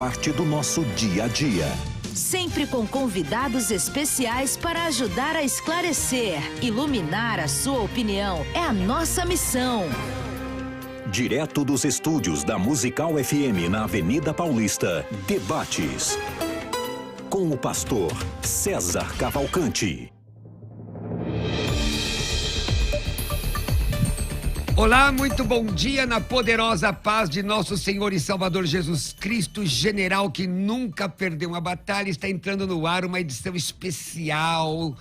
Parte do nosso dia a dia. Sempre com convidados especiais para ajudar a esclarecer, iluminar a sua opinião. É a nossa missão. Direto dos estúdios da Musical FM na Avenida Paulista, debates com o pastor César Cavalcante. Olá, muito bom dia na poderosa paz de nosso Senhor e Salvador Jesus Cristo, general que nunca perdeu uma batalha. Está entrando no ar uma edição especial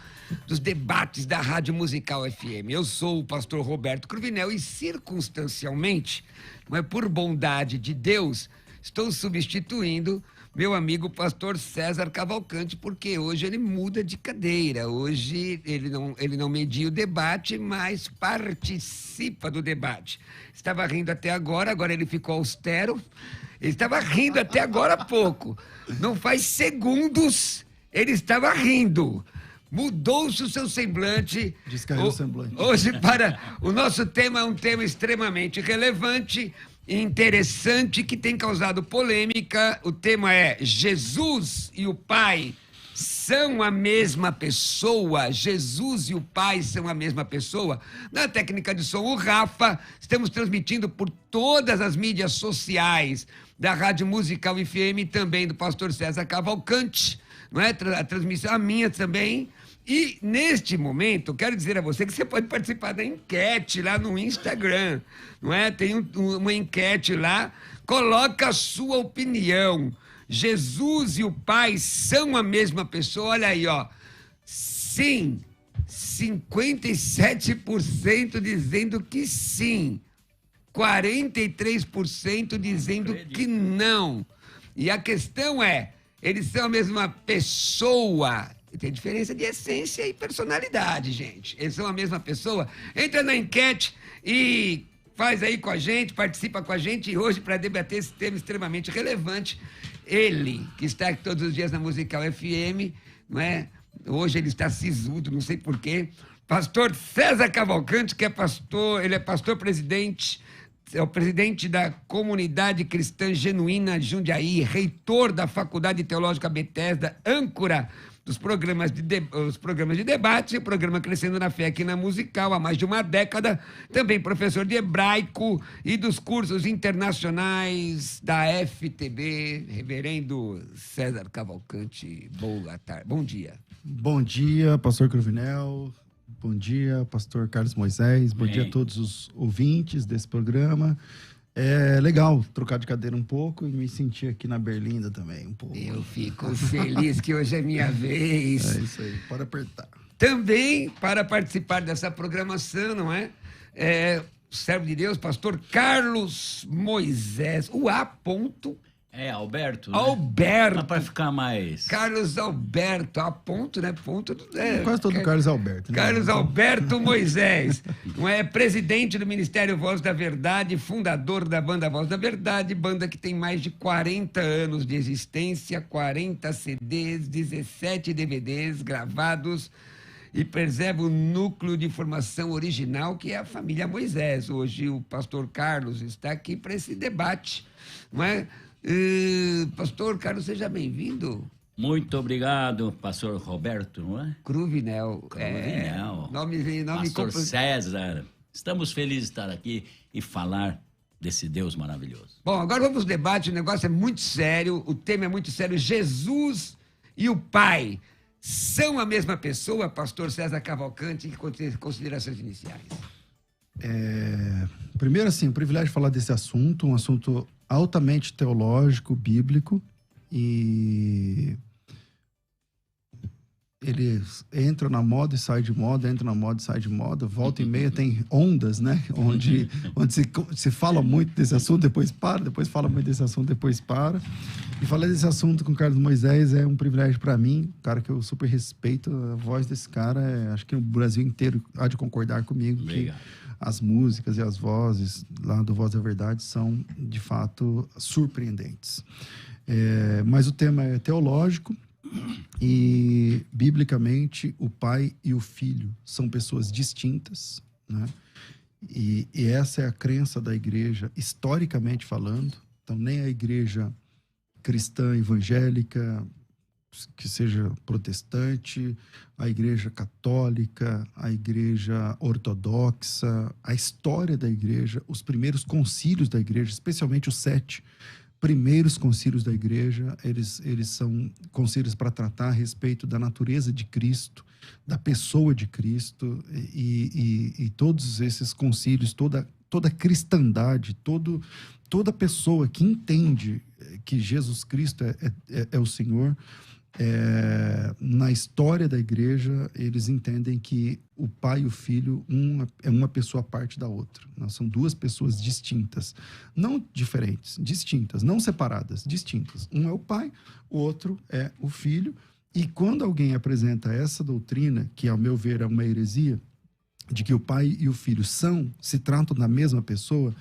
dos debates da Rádio Musical FM. Eu sou o pastor Roberto Cruvinel e, circunstancialmente, não é por bondade de Deus, estou substituindo meu amigo pastor César Cavalcante, porque hoje ele muda de cadeira. Hoje ele não media o debate, mas participa do debate. Estava rindo até agora ele ficou austero. Ele estava rindo até agora há pouco. Não faz segundos ele estava rindo. Mudou-se o seu semblante. Descaiu o semblante. Hoje, o nosso tema é um tema extremamente relevante, interessante, que tem causado polêmica. O tema é: Jesus e o Pai são a mesma pessoa? Jesus e o Pai são a mesma pessoa? Na técnica de som, o Rafa. Estamos transmitindo por todas as mídias sociais da Rádio Musical FM, também do pastor César Cavalcante, não é? A transmissão, a minha também. E, neste momento, quero dizer a você que você pode participar da enquete lá no Instagram, não é? Tem uma enquete lá, coloca a sua opinião. Jesus e o Pai são a mesma pessoa? Olha aí, ó. Sim, 57% dizendo que sim, 43% dizendo que não. E a questão é, eles são a mesma pessoa? Tem diferença de essência e personalidade, gente. Eles são a mesma pessoa? Entra na enquete e faz aí com a gente, participa com a gente. E hoje, para debater esse tema extremamente relevante, ele, que está aqui todos os dias na Musical FM, não é? Hoje ele está sisudo, não sei porquê. Pastor César Cavalcante, que é pastor, ele é pastor-presidente, é o presidente da Comunidade Cristã Genuína Jundiaí, reitor da Faculdade Teológica Bethesda, âncora dos programas de debate e o programa Crescendo na Fé aqui na Musical há mais de uma década, também professor de hebraico e dos cursos internacionais da FTB, reverendo César Cavalcante. Boa tarde, bom dia. Bom dia, pastor Cruvinel, bom dia, pastor Carlos Moisés, bom dia a todos os ouvintes desse programa. É legal trocar de cadeira um pouco e me sentir aqui na Berlinda também um pouco. Eu fico feliz que hoje é minha vez. É isso aí, pode apertar. Também, para participar dessa programação, não é? Servo de Deus, pastor Carlos Moisés, o A. Alberto, né? Alberto. Mas para ficar mais... Carlos Alberto, A. né? Quase todo Carlos Alberto. Né? Carlos Alberto Moisés, não é? Presidente do Ministério Voz da Verdade, fundador da banda Voz da Verdade, banda que tem mais de 40 anos de existência, 40 CDs, 17 DVDs gravados e preserva o núcleo de formação original, que é a família Moisés. Hoje o pastor Carlos está aqui para esse debate, não é? Pastor Carlos, seja bem-vindo. Muito obrigado, pastor Roberto, não é? Cruvinel. Nome pastor César. Estamos felizes de estar aqui e falar desse Deus maravilhoso. Bom, agora vamos ao debate. O negócio é muito sério, o tema é muito sério. Jesus e o Pai são a mesma pessoa, pastor César Cavalcante? Considerações iniciais. Primeiro, assim, o privilégio de falar desse assunto, um assunto altamente teológico, bíblico, e ele entra na moda e sai de moda, entra na moda e sai de moda, volta e meia tem ondas, né? Onde se fala muito desse assunto, depois para, depois fala muito desse assunto, depois para. E falar desse assunto com o Carlos Moisés é um privilégio para mim, um cara que eu super respeito. A voz desse cara, acho que o Brasil inteiro há de concordar comigo. Obrigado. Que as músicas e as vozes lá do Voz da Verdade são, de fato, surpreendentes. Mas o tema é teológico e, biblicamente, o pai e o filho são pessoas distintas, né? E essa é a crença da igreja, historicamente falando. Então, nem a igreja cristã evangélica, que seja protestante, a igreja católica, a igreja ortodoxa, a história da igreja, os primeiros concílios da igreja, especialmente os 7 primeiros concílios da igreja, eles são concílios para tratar a respeito da natureza de Cristo, da pessoa de Cristo, e todos esses concílios, toda a cristandade, toda pessoa que entende que Jesus Cristo é o Senhor, na história da igreja, eles entendem que o pai e o filho, é uma pessoa à parte da outra. São 2 pessoas distintas. Não diferentes, distintas, não separadas, distintas. Um é o pai, o outro é o filho. E quando alguém apresenta essa doutrina, que ao meu ver é uma heresia, de que o pai e o filho se tratam da mesma pessoa,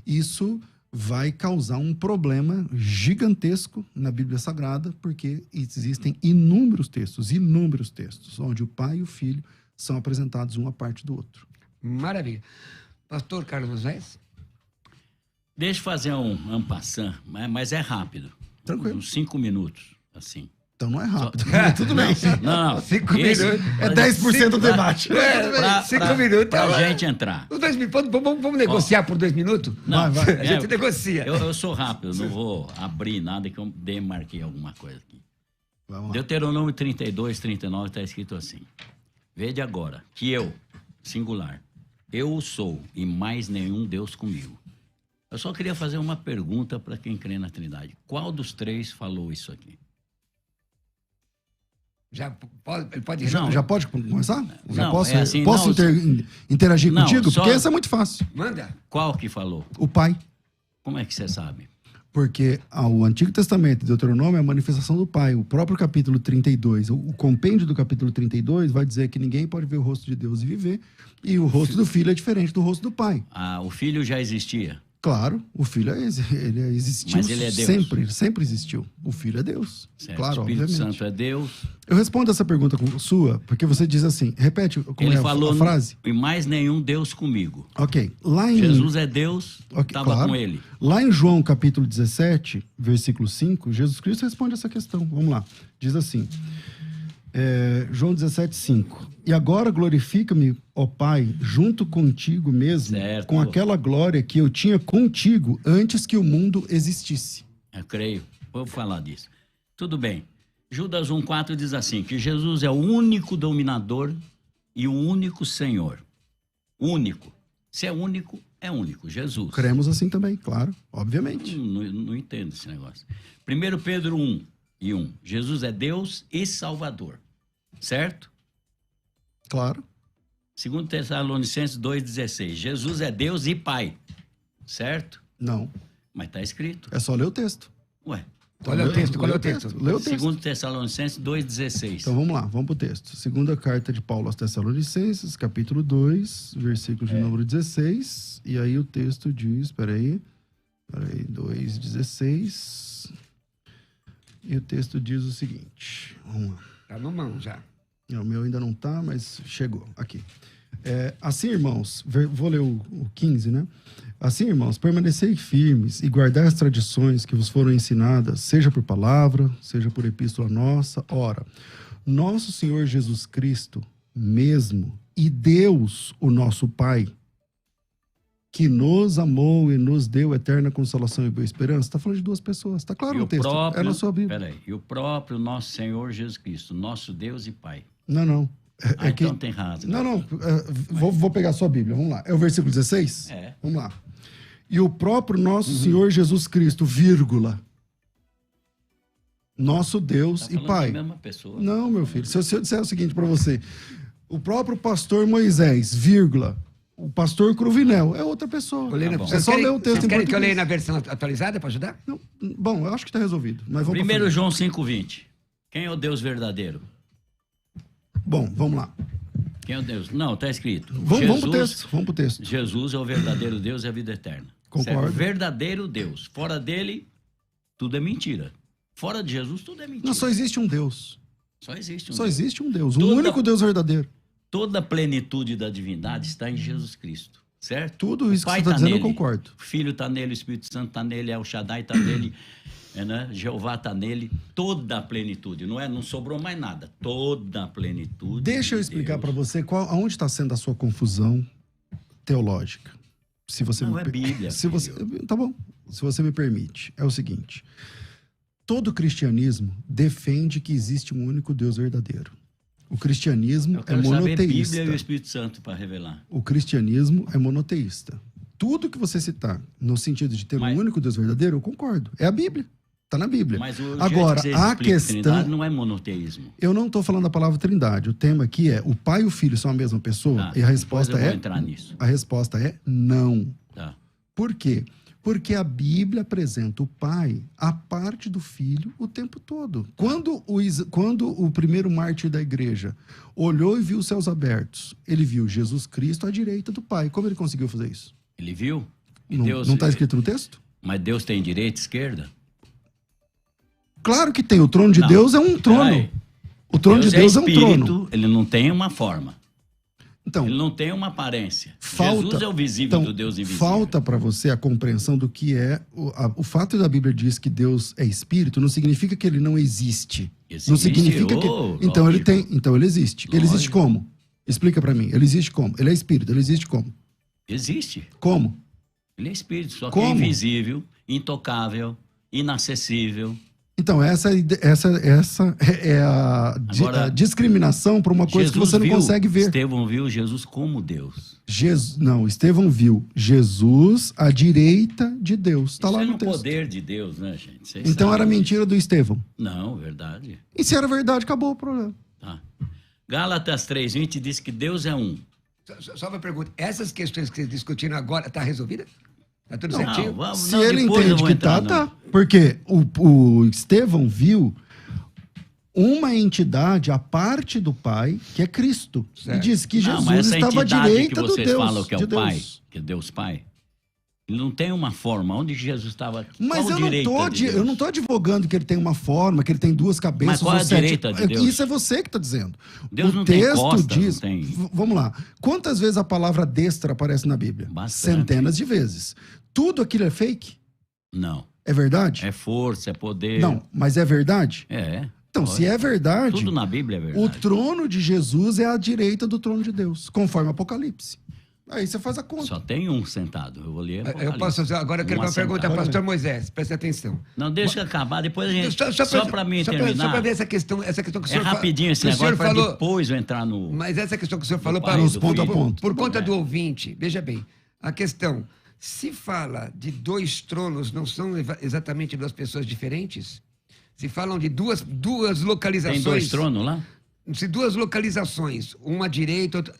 isso vai causar um problema gigantesco na Bíblia Sagrada, porque existem inúmeros textos, onde o pai e o filho são apresentados um à parte do outro. Maravilha. Pastor Carlos Moisés? Deixa eu fazer um passant, mas é rápido. Tranquilo. Uns 5 minutos, assim. Então não é rápido. Tudo bem. Não. 5 minutos. É 10% do debate. 5 minutos. Pra gente entrar. Os 2 minutos. Vamos negociar por 2 minutos? Não, vai. A gente negocia. Eu sou rápido, não vou abrir nada que eu demarquei alguma coisa aqui. Vamos lá. Deuteronômio 32, 39 está escrito assim: vede agora que eu, singular, eu sou e mais nenhum Deus comigo. Eu só queria fazer uma pergunta para quem crê na Trindade. Qual dos 3 falou isso aqui? Ele pode Já pode começar? Não, Posso, é assim, posso interagir não, contigo? só- Porque essa é muito fácil. Manda. Qual que falou? O pai. Como é que você sabe? Porque o Antigo Testamento, Deuteronômio, é a manifestação do Pai. O próprio capítulo 32, o compêndio do capítulo 32 vai dizer que ninguém pode ver o rosto de Deus e viver, e o rosto do filho é diferente do rosto do pai. O filho já existia. Claro, o filho ele existiu. Mas ele é Deus. Sempre existiu. O filho é Deus. Certo? Claro, O Espírito obviamente. Santo é Deus. Eu respondo essa pergunta sua, porque você diz assim, repete como Ele é falou, a frase. e mais nenhum Deus comigo. Ok, lá em... Jesus é Deus, Ok, estava claro. com ele. Lá em João capítulo 17, versículo 5, Jesus Cristo responde essa questão. Vamos lá. Diz assim, João 17, 5. E agora glorifica-me, ó Pai, junto contigo mesmo, Certo. com aquela glória que eu tinha contigo antes que o mundo existisse. Eu creio. Vou falar disso. Tudo bem. Judas 1,4 diz assim, que Jesus é o único dominador e o único Senhor. Único. Se é único, é único. Jesus. Cremos assim também, claro, obviamente. Não entendo esse negócio. 1 Pedro 1:1. Jesus é Deus e Salvador. Certo? Claro. 2 Tessalonicenses 2,16. Jesus é Deus e Pai. Certo? Não, Mas está escrito. é só ler o texto. Ué. Qual é o texto? Qual é o texto? Lê o texto. 2 Tessalonicenses 2,16. Então vamos lá, vamos pro texto. Segunda carta de Paulo aos Tessalonicenses, capítulo 2, versículo de número 16. E aí o texto diz, peraí, 2,16. E o texto diz o seguinte, vamos lá. Tá no mão já. O meu ainda não tá, mas chegou aqui. Assim, irmãos, vou ler o 15, né? Assim, irmãos, permanecei firmes e guardai as tradições que vos foram ensinadas, seja por palavra, seja por epístola nossa. Ora, nosso Senhor Jesus Cristo mesmo e Deus, o nosso Pai, que nos amou e nos deu eterna consolação e boa esperança. Está falando de 2 pessoas, está claro no texto. É na sua Bíblia. Peraí, e o próprio nosso Senhor Jesus Cristo, nosso Deus e Pai. Não. Então tem razão. Não. Vou pegar a sua Bíblia, vamos lá. É o versículo 16? Vamos lá. E o próprio nosso Senhor Jesus Cristo, vírgula, nosso Deus e Pai. Da mesma pessoa. Não, meu filho. Se eu disser o seguinte para você, o próprio pastor Moisés, vírgula, o pastor Cruvinel, é outra pessoa. Tá É só ler o texto Vocês em querem que eu leia português. na versão atualizada para ajudar? Não, bom, eu acho que está resolvido. Mas vamos pra 1 frente. João 5,20. Quem é o Deus verdadeiro? Bom, vamos lá. Quem é o Deus? Não, está escrito. Vamos pro texto. Jesus é o verdadeiro Deus e a vida eterna. Concordo. Certo? Verdadeiro Deus. Fora dele, tudo é mentira. Fora de Jesus, tudo é mentira. Não, só existe um Deus. Só existe um Só Deus. existe um Deus. Um Toda- único Deus verdadeiro. Toda a plenitude da divindade está em Jesus Cristo. Certo? Tudo isso O Pai que você está tá dizendo, eu nele, concordo. O Filho está nele, o Espírito Santo está nele, El Shaddai está nele. né? Jeová está nele, toda a plenitude, não sobrou mais nada, toda a plenitude. Deixa eu explicar para você aonde está sendo a sua confusão teológica. Se você não, é Bíblia. Tá bom, se você me permite. É o seguinte, todo cristianismo defende que existe um único Deus verdadeiro. O cristianismo é monoteísta. Bíblia e o Espírito Santo para revelar. O cristianismo é monoteísta. Tudo que você citar no sentido de ter um único Deus verdadeiro, eu concordo. É a Bíblia. Está na Bíblia. Mas o agora, jeito que a questão Trindade não é monoteísmo. Eu não estou falando da palavra Trindade. O tema aqui é: o Pai e o Filho são a mesma pessoa? E a resposta é: entrar nisso. A resposta é não. Tá. Por quê? Porque a Bíblia apresenta o Pai a parte do Filho o tempo todo. Quando o primeiro mártir da igreja olhou e viu os céus abertos, ele viu Jesus Cristo à direita do Pai. Como ele conseguiu fazer isso? Ele viu? E não está escrito no texto? Mas Deus tem direita e esquerda? Claro que tem. O trono de Deus é um trono. O trono de Deus é um trono. Ele não tem uma forma. Então, ele não tem uma aparência. Jesus é o visível do Deus invisível. Falta para você a compreensão do que é... O fato da Bíblia diz que Deus é espírito não significa que ele não existe. Não significa que... Então ele tem. Então ele existe. Ele existe como? Explica para mim. Ele existe como? Ele é espírito. Ele existe como? Existe. Como? Ele é espírito, só que é invisível, intocável, inacessível. Então, essa é a discriminação para uma coisa que você não consegue ver. Estevão viu Jesus como Deus. Estevão viu Jesus à direita de Deus. Está lá no texto. Isso é o poder de Deus, né, gente? Vocês então sabem. Era mentira do Estevão. Não, verdade. E se era verdade, acabou o problema. Tá. Gálatas 3:20 diz que Deus é um. Só uma pergunta. Essas questões que vocês discutiram agora, está resolvida? Tá tudo certinho? Se ele entende que tá. Porque o Estevão viu uma entade à parte do Pai, que é Cristo. Certo. E diz que Jesus estava à direita do Deus. Vocês falam que é o Pai, que é Deus Pai. Ele não tem uma forma. Onde Jesus estava? Mas eu não estou advogando que ele tem uma forma, que ele tem duas cabeças. Mas qual é a direita de Deus? Isso é você que está dizendo. Deus não tem costa, diz. Não tem... Vamos lá. Quantas vezes a palavra destra aparece na Bíblia? Bastante. Centenas de vezes. Tudo aquilo é fake? Não. É verdade? É força, é poder. Não, mas é verdade? É. Então, se é verdade... Tudo na Bíblia é verdade. O trono de Jesus é à direita do trono de Deus, conforme Apocalipse. Aí você faz a conta. Só tem um sentado. Eu vou ler Apocalipse. Eu posso fazer... Agora eu quero uma pergunta ao pastor Moisés. Preste atenção. Não, deixa acabar. Depois a gente... Só para mim terminar... Só para ver essa questão que o senhor... É rapidinho esse negócio para depois eu entrar no... Mas essa questão que o senhor falou... ponto a ponto. Por conta do ouvinte, veja bem, a questão... Se fala de dois tronos, não são exatamente duas pessoas diferentes? Se falam de duas localizações... Tem dois tronos lá? Se duas localizações, uma à direita, outra,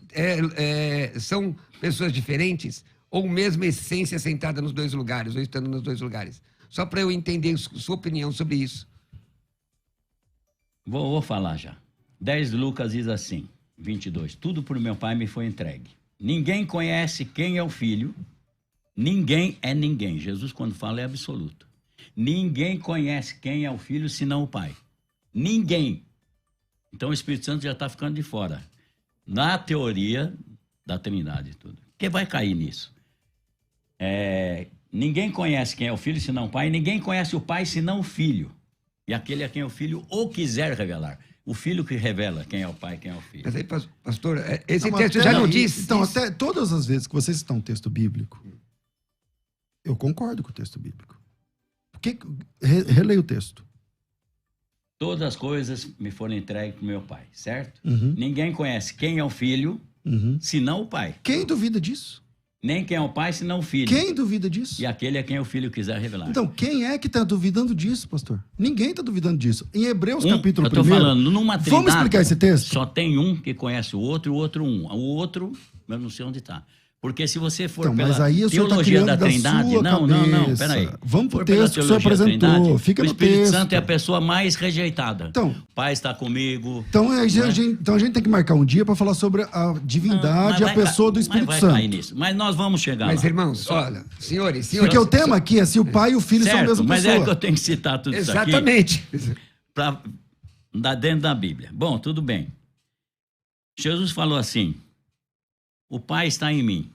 são pessoas diferentes, ou mesma essência sentada nos dois lugares, ou estando nos dois lugares? Só para eu entender sua opinião sobre isso. Vou falar já. 10 Lucas diz assim, 22. Tudo por meu Pai me foi entregue. Ninguém conhece quem é o Filho. Ninguém é ninguém. Jesus, quando fala, é absoluto. Ninguém conhece quem é o Filho, senão o Pai. Ninguém. Então o Espírito Santo já está ficando de fora. Na teoria da Trindade e tudo. Quem vai cair nisso? Ninguém conhece quem é o Filho, senão o Pai. Ninguém conhece o Pai, senão o Filho. E aquele a quem o Filho ou quiser revelar. O Filho que revela quem é o Pai, quem é o Filho. Mas aí, pastor, esse texto já não diz... Então, até todas as vezes que você citar um texto bíblico, eu concordo com o texto bíblico. Releia o texto. Todas as coisas me foram entregues para o meu Pai, certo? Uhum. Ninguém conhece quem é o Filho, senão o Pai. Quem duvida disso? Nem quem é o Pai, senão o Filho. Quem duvida disso? E aquele a quem o Filho quiser revelar. Então, quem é que está duvidando disso, pastor? Ninguém está duvidando disso. Em Hebreus, capítulo 1... Eu estou falando, numa trindade... Vamos explicar esse texto? Só tem um que conhece o outro e o outro um. O outro, eu não sei onde está. Porque se você for então, pela mas aí teologia da Trindade... Não, peraí. Vamos para o texto que o senhor apresentou. Fica no texto. O Espírito Santo é a pessoa mais rejeitada. Então, o Pai está comigo. Então a gente tem que marcar um dia para falar sobre a divindade e a pessoa do Espírito Santo. Cair nisso. Mas nós vamos chegar Mas, lá. irmãos, olha, senhores... Porque o tema aqui é se o Pai e o Filho são a mesma pessoa. Mas é que eu tenho que citar tudo isso aqui. Exatamente. Para dar dentro da Bíblia. Bom, tudo bem. Jesus falou assim, o Pai está em mim.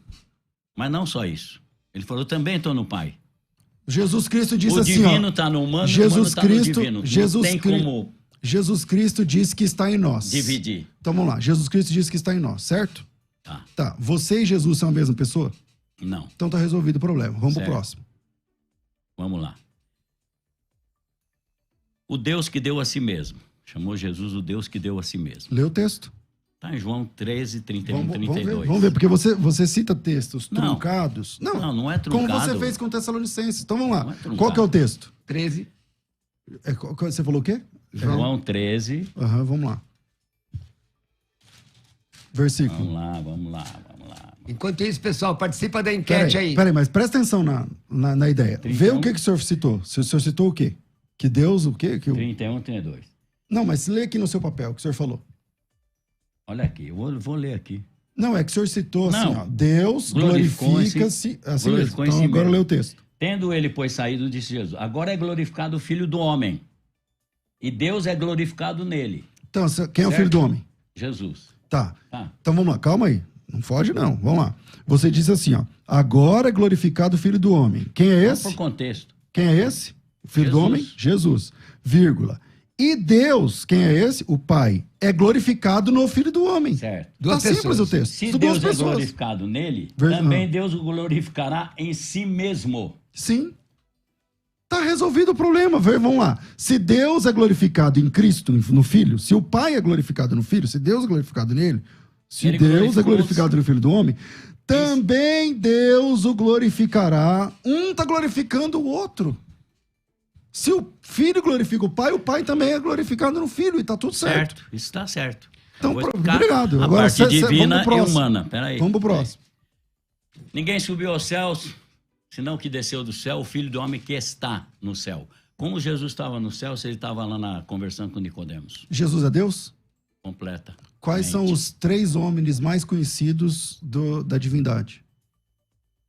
Mas não só isso. Ele falou, também estou no Pai. Jesus Cristo disse O assim, divino ó. está no humano, Jesus o humano está no Cristo, divino. Jesus Não tem como Jesus Cristo disse que está em nós. dividir. Então vamos lá. Jesus Cristo disse que está em nós, certo? Tá. Tá. Você e Jesus são a mesma pessoa? Não. Então tá resolvido o problema. Vamos Certo. pro próximo. Vamos lá. O Deus que deu a si mesmo. Chamou Jesus o Deus que deu a si mesmo. Lê o texto. Está em João 13, 31, 32. Vamos ver, porque você cita textos Não. truncados. Não é truncado. Como você fez com Tessalonicenses. Então vamos lá. Não é truncado. Qual que é o texto? 13. Você falou o quê? João 13. Aham, vamos lá. Versículo. Vamos lá. Enquanto isso, pessoal, participa da enquete aí. Peraí, mas presta atenção na ideia. 31. Vê o que o senhor citou. O senhor citou o quê? Que Deus, o quê? 31, 32. Não, mas lê aqui no seu papel o que o senhor falou. Olha aqui, eu vou ler aqui. Não, é que o senhor citou assim, Não. ó. Deus glorifica-se. Assim mesmo. glorificou em Então si agora mesmo. lê o texto. Tendo ele, pois, saído, disse Jesus, agora é glorificado o Filho do Homem. E Deus é glorificado nele. Então, quem é o Certo. filho do homem? Jesus. Tá. Tá. Então vamos lá, calma aí. Não foge, não. Vamos lá. Você disse assim, ó. Agora é glorificado o Filho do Homem. Quem é Vamos esse? por contexto. Quem é esse? O Filho do Jesus. Homem? Jesus. Vírgula. E Deus, quem é esse? O Pai. É glorificado no Filho do Homem. Certo. Duas Tá simples pessoas. o texto. Se Duas Deus é pessoas. glorificado nele, Verdade. também Deus o glorificará em si mesmo. Sim. Tá resolvido o problema. Vamos lá. Se Deus é glorificado em Cristo, no Filho, se o Pai é glorificado no Filho, se Deus é glorificado nele, se Ele Deus é glorificou glorificado no Filho do Homem, também Deus o glorificará. Um tá glorificando o outro. Se o Filho glorifica o Pai também é glorificado no Filho e tá tudo certo. Certo. Isso está certo. Então, Eu vou explicar obrigado. A Agora, parte divina vamos pro e próximo. humana. Peraí. Vamos pro próximo. Ninguém subiu aos céus, senão que desceu do céu, o Filho do Homem que está no céu. Como Jesus estava no céu, se ele estava lá conversando com Nicodemos? Jesus é Deus? Completa. Quais são os 3 homens mais conhecidos da divindade?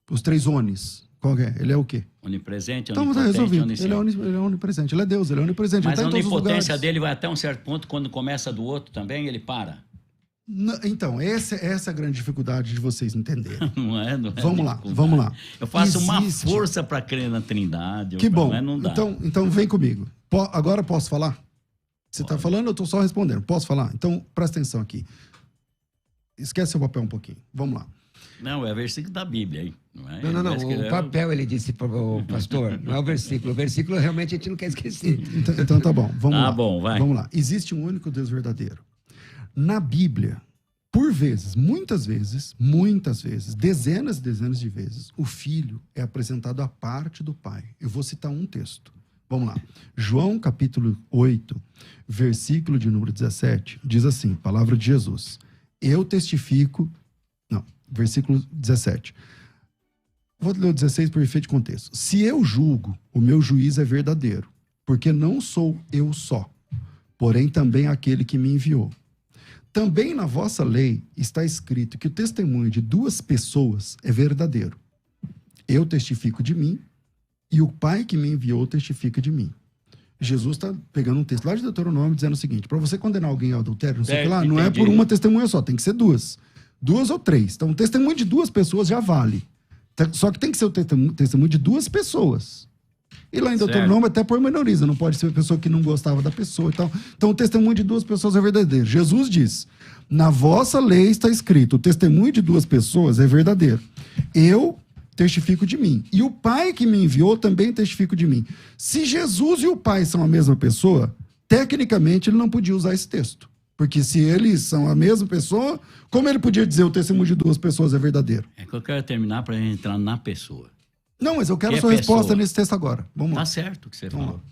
Os 3 onis. Qual que é? Ele é o quê? Onipresente, Então tá onipotente, resolvido. onisciente. Ele é onipresente. Ele é Deus, ele é onipresente. Mas ele a tá em todos os onipotência lugares. dele vai até um certo ponto, quando começa do outro também, ele para. Então, essa é a grande dificuldade de vocês entenderem. Não é Vamos lá, dificuldade. vamos lá. Eu faço uma Existe. força para crer na Trindade. Que bom. Mas não dá. Então vem comigo. Agora posso falar? Você está falando, eu estou só respondendo. Posso falar? Então presta atenção aqui. Esquece seu papel um pouquinho. Vamos lá. Não, é versículo da Bíblia, hein? Não, é? Não. Ele vai O papel, ele disse pro pastor, não é o versículo. O versículo realmente a gente não quer esquecer. Então tá bom. Vamos Tá lá. bom, vai. Vamos lá. Existe um único Deus verdadeiro. Na Bíblia, por vezes, muitas vezes, dezenas e dezenas de vezes, o Filho é apresentado à parte do Pai. Eu vou citar um texto. Vamos lá. João capítulo 8, versículo de número 17, diz assim, palavra de Jesus. Eu testifico... Não, versículo 17. Vou ler o 16 por efeito de contexto. Se eu julgo, o meu juízo é verdadeiro, porque não sou eu só, porém também aquele que me enviou. Também na vossa lei está escrito que o testemunho de 2 pessoas é verdadeiro. Eu testifico de mim e o Pai que me enviou testifica de mim. Jesus está pegando um texto lá de Deuteronômio dizendo o seguinte, para você condenar alguém ao adultério, não sei o que lá, não é por uma testemunha só, tem que ser 2. 2 ou 3. Então, o testemunho de 2 pessoas já vale. Só que tem que ser o testemunho de 2 pessoas. E lá em Deuteronômio até pormenoriza, não pode ser uma pessoa que não gostava da pessoa e tal. Então, o testemunho de 2 pessoas é verdadeiro. Jesus diz, na vossa lei está escrito, o testemunho de 2 pessoas é verdadeiro. Eu testifico de mim. E o Pai que me enviou também testifica de mim. Se Jesus e o Pai são a mesma pessoa, tecnicamente ele não podia usar esse texto. Porque se eles são a mesma pessoa, como ele podia dizer o testemunho de 2 pessoas é verdadeiro? É que eu quero terminar para entrar na pessoa. Não, mas eu quero Que sua pessoa? resposta nesse texto agora. Vamos lá. Tá certo o que você Vamos falou. lá.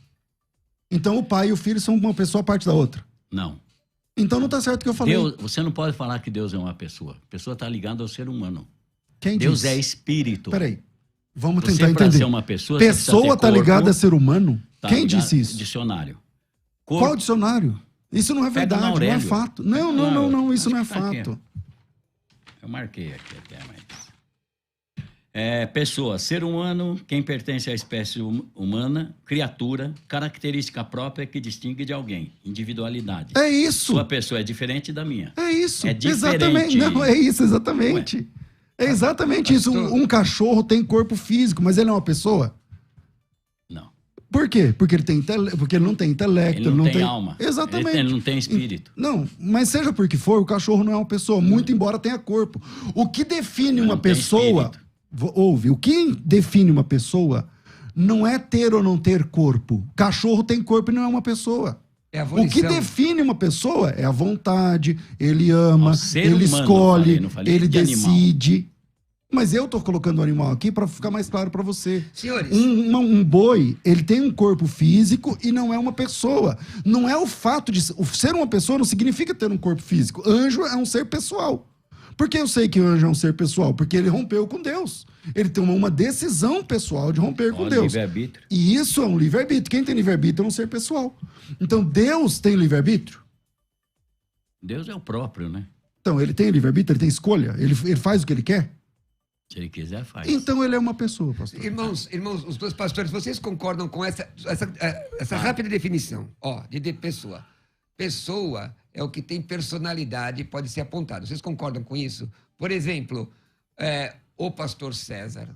Então o pai e o filho são uma pessoa à parte da outra. Não. Então não tá certo o que eu falei. Deus, você não pode falar que Deus é uma pessoa. A pessoa está ligada ao ser humano. Quem Deus disse? é espírito. Peraí. Vamos Você, tentar para entender. ser uma pessoa, você precisa Pessoa ter tá corpo, ligada a ser humano? tá Quem ligado- disse isso? Dicionário. Qual dicionário? Isso não é Pega verdade, na não é Aurélio. fato. Não, isso acho não é que tá aqui. fato. Eu marquei aqui até, mas... pessoa, ser humano, quem pertence à espécie humana, criatura, característica própria que distingue de alguém, individualidade. É isso. Sua pessoa é diferente da minha. É isso. É exatamente. diferente. Não, é isso, exatamente. É exatamente isso. Um cachorro tem corpo físico, mas ele é uma pessoa? Por quê? Porque porque ele não tem intelecto. Ele não tem alma. Exatamente. Ele não tem espírito. Não, mas seja por que for, o cachorro não é uma pessoa, muito embora tenha corpo. O que define uma pessoa... Ouve, o que define uma pessoa não é ter ou não ter corpo. Cachorro tem corpo e não é uma pessoa. É a O que volição. define uma pessoa é a vontade, ele ama, ser ele humano, escolhe, não falei ele de animal. decide. Mas eu tô colocando o animal aqui para ficar mais claro para você. Senhores, Um boi, ele tem um corpo físico e não é uma pessoa. Não é o fato de ser uma pessoa não significa ter um corpo físico. Anjo é um ser pessoal. Por que eu sei que o anjo é um ser pessoal? Porque ele rompeu com Deus. Ele tem uma decisão pessoal de romper com Deus. Livre-arbítrio. E isso é um livre-arbítrio. Quem tem livre-arbítrio é um ser pessoal. Então, Deus tem livre-arbítrio? Deus é o próprio, né? Então, ele tem livre-arbítrio, ele tem escolha, ele faz o que ele quer? Se ele quiser, faz. Então, ele é uma pessoa, pastor. irmãos, os dois pastores, vocês concordam com essa rápida definição, de pessoa? Pessoa é o que tem personalidade e pode ser apontado. Vocês concordam com isso? Por exemplo, o pastor César,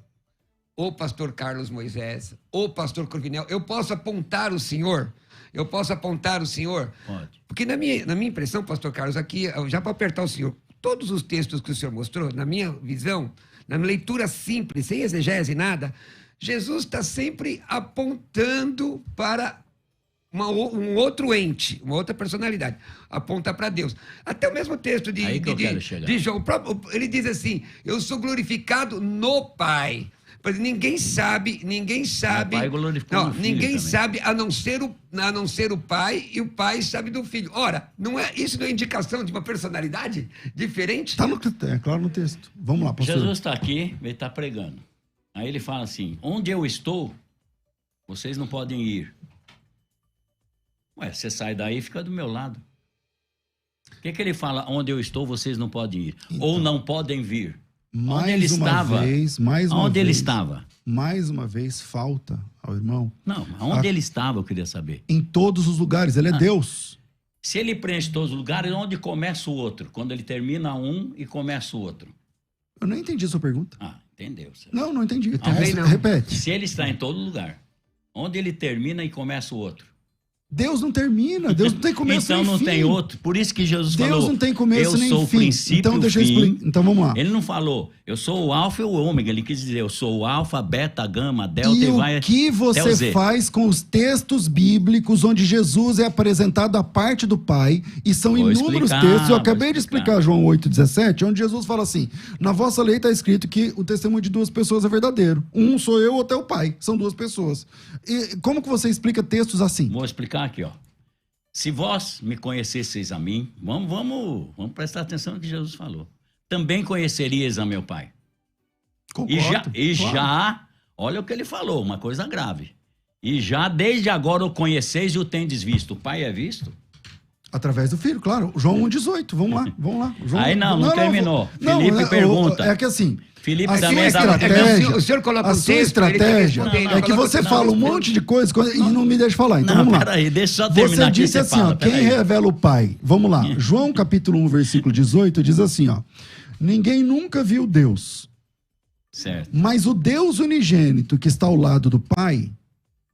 o pastor Carlos Moisés, o pastor Corvinel. Eu posso apontar o senhor? Eu posso apontar o senhor? Pode. Porque na minha impressão, pastor Carlos, aqui, já para apertar o senhor, todos os textos que o senhor mostrou, na minha visão, na minha leitura simples, sem exegese, nada, Jesus está sempre apontando para um outro ente, uma outra personalidade, aponta para Deus. Até o mesmo texto de João, ele diz assim, eu sou glorificado no Pai. Ninguém sabe, Pai glorificou no Filho ninguém também. sabe a não ser o Pai, e o Pai sabe do Filho. Ora, isso não é indicação de uma personalidade diferente? Está claro no texto. Vamos lá, pastor. Jesus está aqui, ele está pregando. Aí ele fala assim, onde eu estou, vocês não podem ir. Ué, você sai daí e fica do meu lado. O que ele fala? Onde eu estou, vocês não podem ir. Então, ou não podem vir. Mais onde ele uma estava? Vez, onde ele estava? Mais uma vez, falta ao irmão. Não, onde ele estava, eu queria saber. Em todos os lugares, ele é Deus. Se ele preenche todos os lugares, onde começa o outro? Quando ele termina um e começa o outro. Eu não entendi a sua pergunta. Ah, entendeu. Não entendi. Também não. Repete. Se ele está em todo lugar, onde ele termina e começa o outro? Deus não termina, Deus não tem começo então nem não fim. tem outro. Por isso que Jesus Deus falou, não tem começo eu nem sou fim. o princípio Então deixa eu fim. explicar. Então vamos lá. Ele não falou, eu sou o alfa e o ômega. Ele quis dizer, eu sou o alfa, beta, gama, delta E e vai o que até o você Z. faz com os textos bíblicos onde Jesus é apresentado à parte do Pai, e são Vou inúmeros explicar, textos, eu vou acabei de explicar João 8,17, onde Jesus fala assim, na vossa lei está escrito que o testemunho de duas pessoas é verdadeiro. Um sou eu, outro é o Pai. São duas pessoas. E como que você explica textos assim? Vou explicar aqui, ó. Se vós me conhecesseis a mim, vamos prestar atenção no que Jesus falou. Também conhecerias a meu Pai. Concordo. Já, olha o que ele falou, uma coisa grave. E já desde agora o conheceis e o tendes visto. O Pai é visto? Através do Filho, claro. João 1,18. Vamos lá. João... Aí não terminou. Felipe pergunta. É que assim... Felipe A também sua dava... estratégia, o senhor coloca a um sua texto, ele tem que estratégia responder, é que você fala um monte de coisa e não me deixa falar. Então Não, vamos lá. peraí, deixa eu só terminar Você aqui, disse você assim, fala, ó, quem peraí. revela o Pai? Vamos lá. João capítulo 1, versículo 18 diz assim, ó. Ninguém nunca viu Deus, Certo. mas o Deus unigênito que está ao lado do Pai,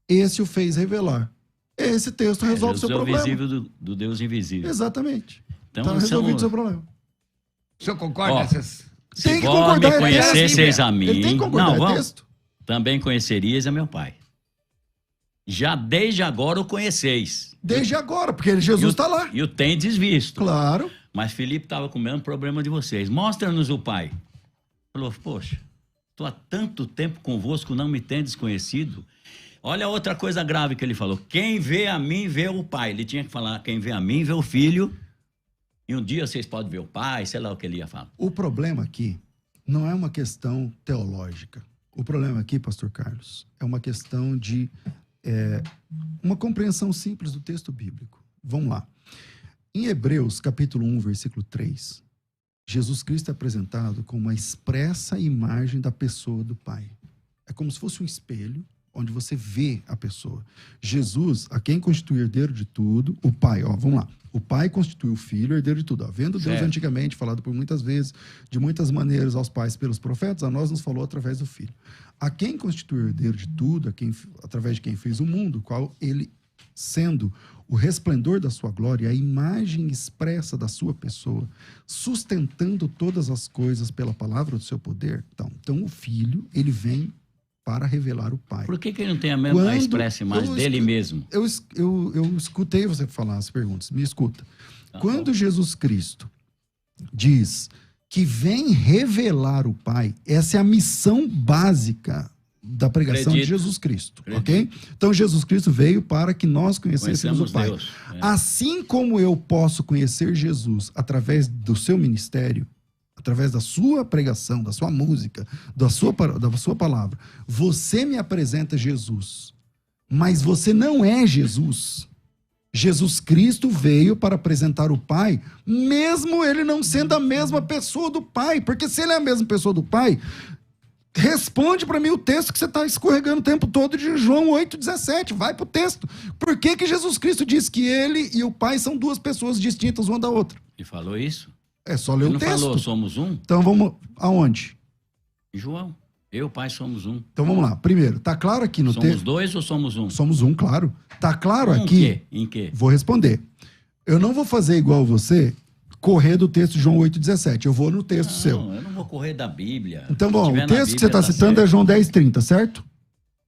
esse o fez revelar. Esse texto resolve o seu Jesus é o problema. visível do Deus invisível. Exatamente. Então, Tá resolvido o seu problema. O senhor concorda Ó, nessas... Se Tem que vós concordar, me é conhecesseis a mim... Ele tem que concordar, Não, é vamos. texto. Também conhecerias a meu Pai. Já desde agora o conheceis. Desde agora, porque Jesus está lá. E o tendes visto. Claro. Mas Filipe estava com o mesmo problema de vocês. Mostra-nos o Pai. Falou, poxa, estou há tanto tempo convosco, não me tendes conhecido. Olha outra coisa grave que ele falou. Quem vê a mim, vê o Pai. Ele tinha que falar, quem vê a mim, vê o Filho. E um dia vocês podem ver o Pai, sei lá o que ele ia falar. O problema aqui não é uma questão teológica. O problema aqui, pastor Carlos, é uma questão de uma compreensão simples do texto bíblico. Vamos lá. Em Hebreus, capítulo 1, versículo 3, Jesus Cristo é apresentado como uma expressa imagem da pessoa do Pai. É como se fosse um espelho onde você vê a pessoa. Jesus, a quem constitui herdeiro de tudo, o Pai, vamos lá. O Pai constitui o Filho, herdeiro de tudo. Vendo Deus certo. antigamente, falado por muitas vezes, de muitas maneiras aos pais pelos profetas, a nós nos falou através do Filho. A quem constitui herdeiro de tudo, através de quem fez o mundo, qual ele, sendo o resplendor da sua glória, a imagem expressa da sua pessoa, sustentando todas as coisas pela palavra do seu poder. Então o Filho, ele vem para revelar o Pai. Por que ele não tem a mesma expressa imagem dele mesmo? Eu escutei você falar as perguntas. Me escuta. Tá Quando bom. Jesus Cristo diz que vem revelar o Pai, essa é a missão básica da pregação de Jesus Cristo. Ok? Então Jesus Cristo veio para que nós conhecêssemos o Pai. Deus. Assim como eu posso conhecer Jesus através do seu ministério, através da sua pregação, da sua música, da sua palavra, você me apresenta Jesus, mas você não é Jesus. Jesus Cristo veio para apresentar o Pai, mesmo ele não sendo a mesma pessoa do Pai, porque se ele é a mesma pessoa do Pai, responde para mim o texto que você está escorregando o tempo todo de João 8,17, vai para o texto. Por que Jesus Cristo diz que ele e o Pai são duas pessoas distintas uma da outra? E falou isso? É só ler Ele o não texto. falou, somos um? Então vamos aonde? João, eu e o Pai somos um. Então vamos lá. Primeiro, tá claro aqui no texto. Somos dois ou somos um? Somos um, claro. Tá claro aqui. Em quê? Vou responder. Eu não vou fazer igual você, correr do texto de João 8,17. Eu vou no texto seu. Eu não vou correr da Bíblia. Então, Se bom, tiver o na texto que você Bíblia, está citando certo. é João 10,30, certo?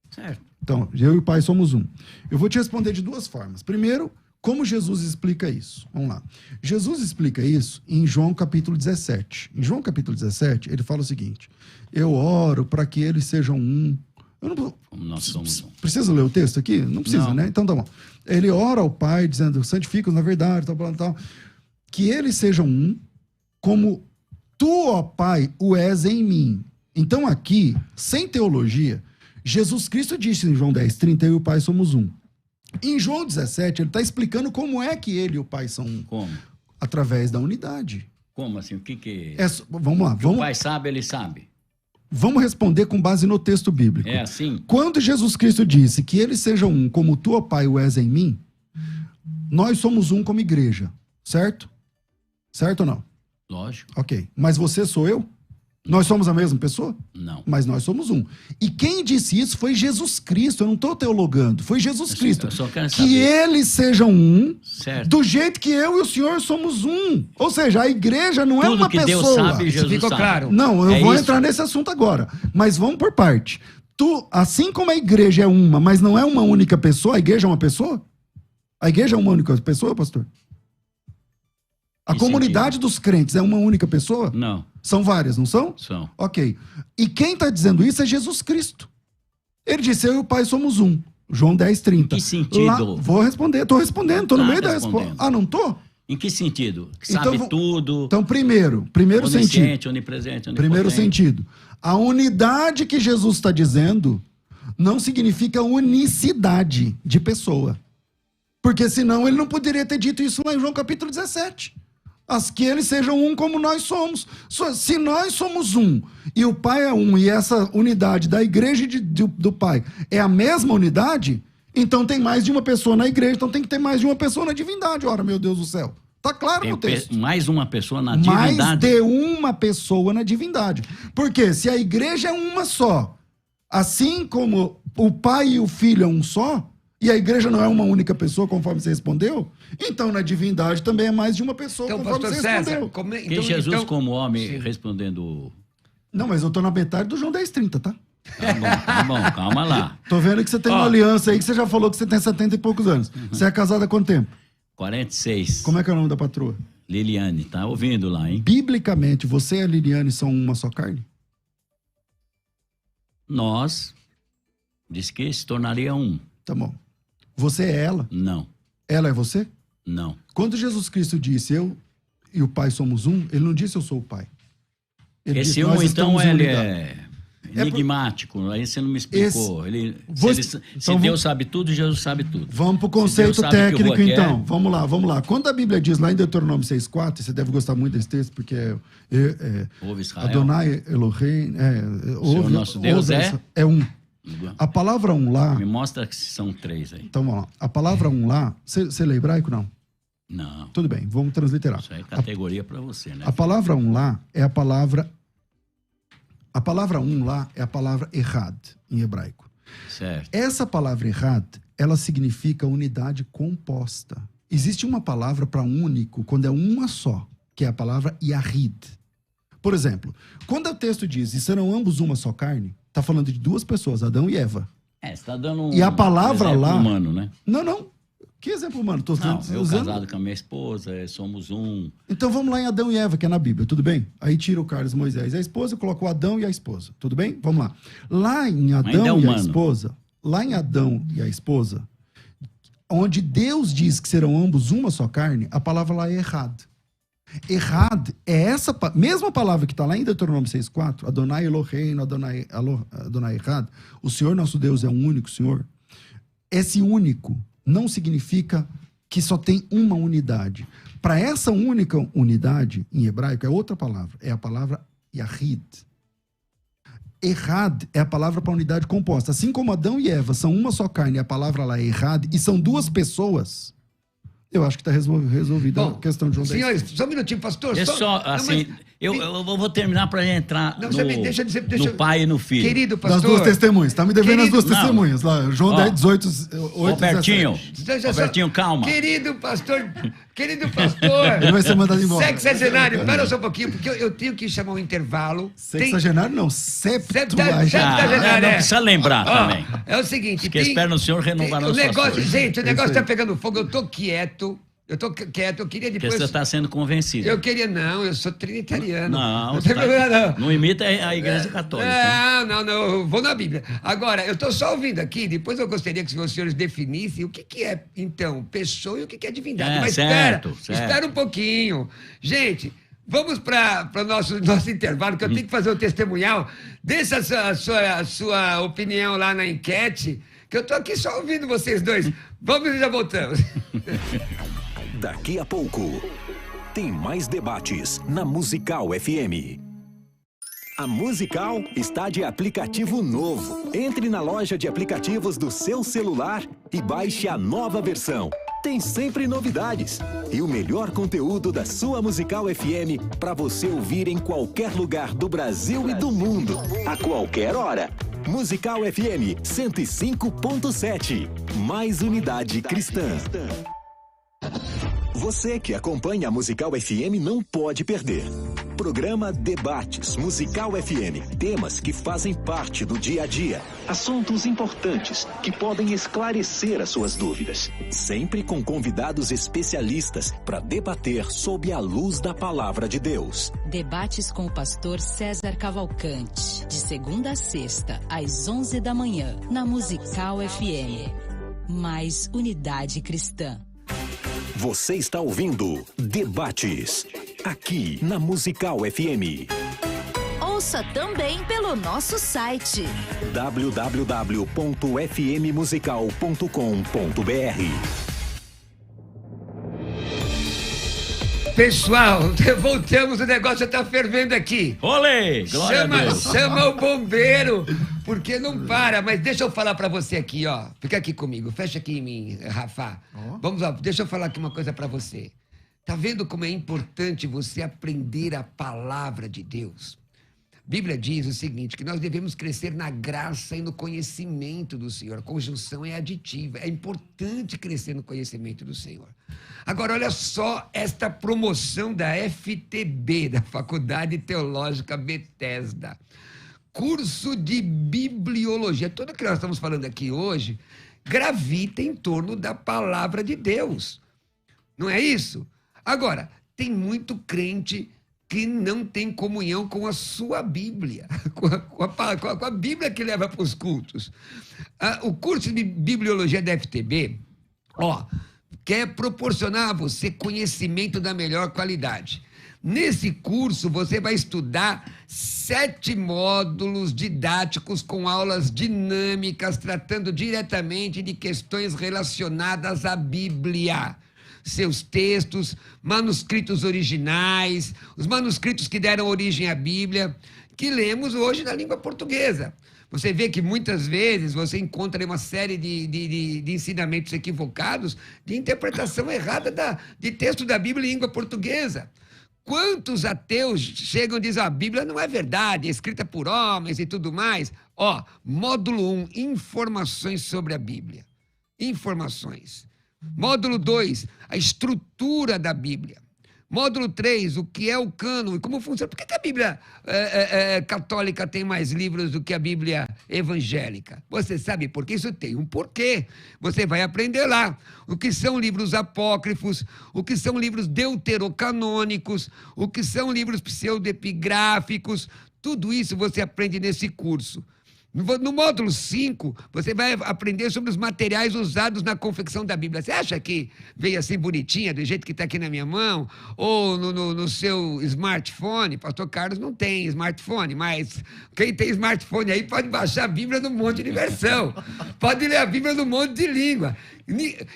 Certo. Então, eu e o Pai somos um. Eu vou te responder de duas formas. Primeiro, como Jesus explica isso? Vamos lá. Jesus explica isso em João capítulo 17. Em João capítulo 17, ele fala o seguinte: eu oro para que eles sejam um. Eu não Como nós somos um. Precisa ler o texto aqui? Não precisa, Não. né? Então tá bom. Ele ora ao Pai, dizendo: santifica-os na verdade, tal. Que eles sejam um, como tu, ó Pai, o és em mim. Então aqui, sem teologia, Jesus Cristo disse em João 10,30, eu e o Pai somos um. Em João 17, ele está explicando como é que ele e o Pai são um. Como? Através da unidade. Como assim? O que... Vamos lá. O Pai sabe, ele sabe. Vamos responder com base no texto bíblico. É assim? Quando Jesus Cristo disse que eles sejam um, como tu, ó Pai, o és em mim, nós somos um como igreja, certo? Certo ou não? Lógico. Ok. Mas você sou eu? Nós somos a mesma pessoa? Não. Mas nós somos um. E quem disse isso foi Jesus Cristo. Eu não estou teologando. Foi Jesus Cristo. Eu só quero que saber. eles sejam um, Certo. do jeito que eu e o Senhor somos um. Ou seja, a igreja não é Tudo uma que pessoa. Deus sabe, Isso Jesus ficou sabe. claro. Não, eu É vou isso. entrar nesse assunto agora. Mas vamos por parte. Assim como a igreja é uma, mas não é uma única pessoa, a igreja é uma pessoa? A igreja é uma única pessoa, pastor? A Que comunidade dos crentes é uma única pessoa? Não, São várias, não são? são. Ok. E quem está dizendo isso é Jesus Cristo. Ele disse, eu e o Pai somos um. João 10,30. Em que sentido? Vou responder, estou respondendo, estou no Tá meio da respondendo. resposta. Ah, não estou? Em que sentido? Que Então, sabe tudo, Então, primeiro sentido. onisciente, onipresente, onipotente. Primeiro sentido. A unidade que Jesus está dizendo não significa unicidade de pessoa. Porque senão ele não poderia ter dito isso lá em João capítulo 17. Que eles sejam um como nós somos. Se nós somos um e o Pai é um, e essa unidade da igreja do Pai é a mesma unidade, então tem mais de uma pessoa na igreja, então tem que ter mais de uma pessoa na divindade. Ora, meu Deus do céu. Tá claro no texto. Mais uma pessoa na Mais divindade. de uma pessoa na divindade. Porque se a igreja é uma só, assim como o Pai e o Filho é um só, e a igreja não é uma única pessoa, conforme você respondeu, então na divindade também é mais de uma pessoa, Então, conforme pastor você César, respondeu. Que Jesus, como homem, respondendo... Não, mas eu tô na metade do João 10,30, tá? Tá bom, calma lá. Tô vendo que você tem uma aliança aí, que você já falou que você tem 70 e poucos anos. Você é casada há quanto tempo? 46. Como é que é o nome da patroa? Liliane, tá ouvindo lá, hein? Biblicamente, você e a Liliane são uma só carne? Nós, diz que se tornaria um. Tá bom. Você é ela? Não, Ela é você? não. Quando Jesus Cristo disse, eu e o Pai somos um, ele não disse eu sou o Pai. Ele Esse disse, um, nós então, estamos em ele unidade. é enigmático. Aí você não me explicou. Se Deus sabe tudo, Jesus sabe tudo. Vamos pro Se Deus conceito sabe que o técnico, Rua então. quer- Vamos lá. Quando a Bíblia diz lá em Deuteronômio 6,4, você deve gostar muito desse texto, porque Ouve Israel. Adonai Elohim, nosso Deus é? um. A palavra lá... Me mostra que são 3 aí. Então, vamos lá. A palavra lá... Você lê hebraico, não? Não. Tudo bem, vamos transliterar. Isso é categoria para você, né? A palavra lá é a palavra... A palavra lá é a palavra errad, em hebraico. Certo. Essa palavra errad, ela significa unidade composta. Existe uma palavra para único quando é uma só, que é a palavra yahid. Por exemplo, quando o texto diz, e serão ambos uma só carne, está falando de 2 pessoas, Adão e Eva. Você está dando E a palavra exemplo lá... humano, né? Não. Que exemplo humano? Tô Não, eu usando... casado com a minha esposa, somos um. Então vamos lá em Adão e Eva, que é na Bíblia, tudo bem? Aí tira o Carlos Moisés e a esposa, coloca o Adão e a esposa, tudo bem? Vamos lá. Lá em Adão e a esposa, onde Deus diz que serão ambos uma só carne, a palavra lá é errado. Errado é essa mesma palavra que está lá em Deuteronômio 6,4, Adonai Eloheinu, Adonai Errad, o Senhor nosso Deus é um único Senhor. Esse único não significa que só tem uma unidade. Para essa única unidade, em hebraico, é outra palavra. É a palavra Yahid. Errad é a palavra para unidade composta. Assim como Adão e Eva são uma só carne, a palavra lá é Errad, e são 2 pessoas, eu acho que está resolvida a questão de João 10. Senhores, só um minutinho, pastor. Eu vou terminar para entrar no pai e no filho. Querido pastor... Das 2 testemunhas. Está me devendo as 2 testemunhas. Lá, João 10, 18, 8, Robertinho, calma. Querido pastor... Ele vai ser mandado embora. Sexagenário, para só um pouquinho, porque eu tenho que chamar um intervalo. Sexagenário não, septuagenário. Não precisa lembrar também. É o seguinte... Que espera no Senhor renovarão o negócio, suas forças. gente, o negócio está pegando fogo, eu tô quieto, eu queria depois... Porque você está sendo convencido. Eu sou trinitariano. Não, tem problema, não imita a Igreja Católica. Não, eu vou na Bíblia. Agora, eu estou só ouvindo aqui, depois eu gostaria que os senhores definissem o que é, então, pessoa e o que é divindade. Mas espera um pouquinho. Gente, vamos para o nosso intervalo, que eu tenho que fazer o testemunhal. Deixa a sua opinião lá na enquete, que eu estou aqui só ouvindo vocês dois. Vamos e já voltamos. Daqui a pouco, tem mais debates na Musical FM. A Musical está de aplicativo novo. Entre na loja de aplicativos do seu celular e baixe a nova versão. Tem sempre novidades e o melhor conteúdo da sua Musical FM para você ouvir em qualquer lugar do Brasil e do mundo, a qualquer hora. Musical FM 105.7. Mais unidade cristã. Você que acompanha a Musical FM não pode perder. Programa Debates Musical FM. Temas que fazem parte do dia a dia. Assuntos importantes que podem esclarecer as suas dúvidas. Sempre com convidados especialistas para debater sob a luz da palavra de Deus. Debates com o pastor César Cavalcante. De segunda a sexta, às 11 da manhã, na Musical FM. Mais unidade cristã. Você está ouvindo Debates, aqui na Musical FM. Ouça também pelo nosso site www.fmmusical.com.br. Pessoal, voltamos, o negócio já tá fervendo aqui. Olê! Glória a Deus. Chama o bombeiro, porque não para. Mas deixa eu falar pra você aqui, ó. Fica aqui comigo, fecha aqui em mim, Rafa. Vamos lá, deixa eu falar aqui uma coisa pra você. Tá vendo como é importante você aprender a palavra de Deus? A Bíblia diz o seguinte, que nós devemos crescer na graça e no conhecimento do Senhor. A conjunção é aditiva, é importante crescer no conhecimento do Senhor. Agora, olha só esta promoção da FTB, da Faculdade Teológica Bethesda. Curso de Bibliologia. Tudo que nós estamos falando aqui hoje gravita em torno da palavra de Deus. Não é isso? Agora, tem muito crente que não tem comunhão com a sua Bíblia, com a Bíblia que leva para os cultos. O curso de Bibliologia da FTB, quer proporcionar a você conhecimento da melhor qualidade. Nesse curso, você vai estudar 7 módulos didáticos com aulas dinâmicas, tratando diretamente de questões relacionadas à Bíblia. Seus textos, manuscritos originais, os manuscritos que deram origem à Bíblia, que lemos hoje na língua portuguesa. Você vê que muitas vezes você encontra uma série de ensinamentos equivocados, de interpretação errada de texto da Bíblia em língua portuguesa. Quantos ateus chegam e dizem, a Bíblia não é verdade, é escrita por homens e tudo mais? Módulo 1, informações sobre a Bíblia. Informações. Módulo 2, a estrutura da Bíblia. Módulo 3, o que é o cânon e como funciona. Por que a Bíblia católica tem mais livros do que a Bíblia evangélica? Você sabe por que? Isso tem um porquê. Você vai aprender lá o que são livros apócrifos, o que são livros deuterocanônicos, o que são livros pseudepigráficos. Tudo isso você aprende nesse curso. No módulo 5, você vai aprender sobre os materiais usados na confecção da Bíblia. Você acha que veio assim bonitinha, do jeito que está aqui na minha mão? Ou no seu smartphone? Pastor Carlos não tem smartphone, mas quem tem smartphone aí pode baixar a Bíblia no monte de versão. Pode ler a Bíblia no monte de língua.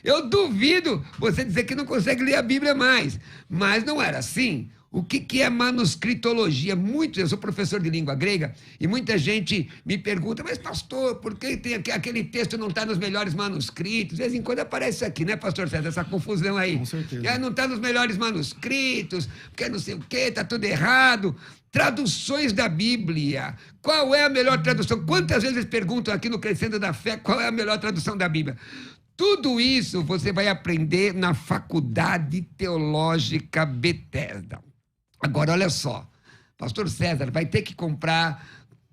Eu duvido você dizer que não consegue ler a Bíblia mais. Mas não era assim. O que é manuscritologia? Eu sou professor de língua grega e muita gente me pergunta, mas pastor, por que aquele texto não está nos melhores manuscritos? De vez em quando aparece isso aqui, né, pastor César? Essa confusão aí. Com certeza. Não está nos melhores manuscritos, porque não sei o quê, está tudo errado. Traduções da Bíblia. Qual é a melhor tradução? Quantas vezes eles perguntam aqui no Crescendo da Fé qual é a melhor tradução da Bíblia? Tudo isso você vai aprender na Faculdade Teológica Bethesda. Agora, olha só, pastor César vai ter que comprar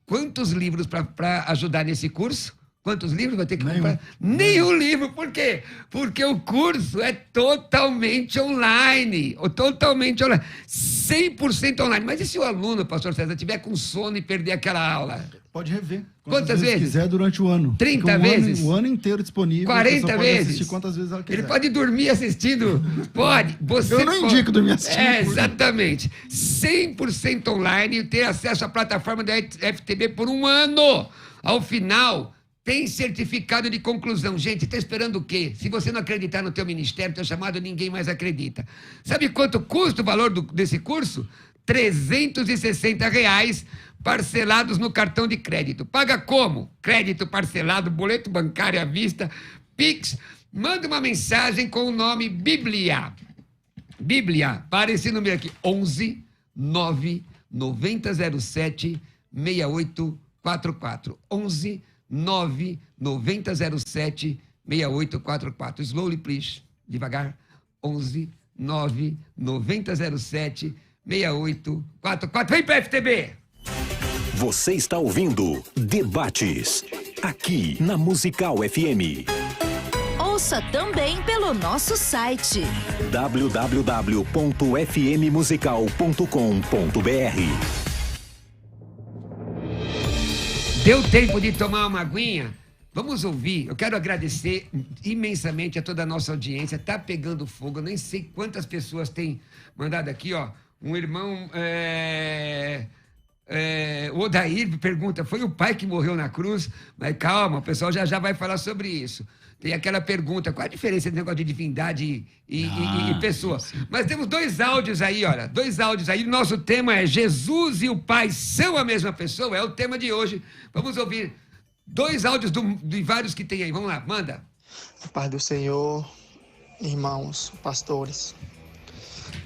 quantos livros para ajudar nesse curso? Quantos livros vai ter que comprar? Nenhum livro. Por quê? Porque o curso é totalmente online. 100% online. Mas e se o aluno, pastor César, tiver com sono e perder aquela aula? Pode rever. Quantas vezes? quiser durante o ano. 30 vezes? O ano inteiro disponível. 40 vezes? Assistir quantas vezes ela quiser. Ele pode dormir assistindo? Pode. Eu não indico dormir assistindo. Exatamente. 100% online e ter acesso à plataforma da FTB por um ano. Ao final, tem certificado de conclusão. Gente, está esperando o quê? Se você não acreditar no teu ministério, no teu chamado, ninguém mais acredita. Sabe quanto custa o valor desse curso? R$360, parcelados no cartão de crédito. Paga como? Crédito parcelado, boleto bancário à vista, Pix. Manda uma mensagem com o nome Bíblia. Bíblia, para esse número aqui, 11 9 9007 6844. 11 9 9007 6844. Slowly, please. Devagar. 11 9 9007 6844. Vem para FTB! Você está ouvindo Debates, aqui na Musical FM. Ouça também pelo nosso site www.fmmusical.com.br. Deu tempo de tomar uma aguinha? Vamos ouvir. Eu quero agradecer imensamente a toda a nossa audiência. Tá pegando fogo. Eu nem sei quantas pessoas têm mandado aqui, ó. Um irmão... o Odair pergunta, foi o pai que morreu na cruz? Mas calma, o pessoal já vai falar sobre isso. Tem aquela pergunta, qual a diferença entre negócio de divindade e pessoa? Sim. Mas temos 2 áudios aí, olha, 2 áudios aí. Nosso tema é Jesus e o Pai são a mesma pessoa, é o tema de hoje. Vamos ouvir 2 áudios de vários que tem aí. Vamos lá, manda. Paz do Senhor, irmãos, pastores.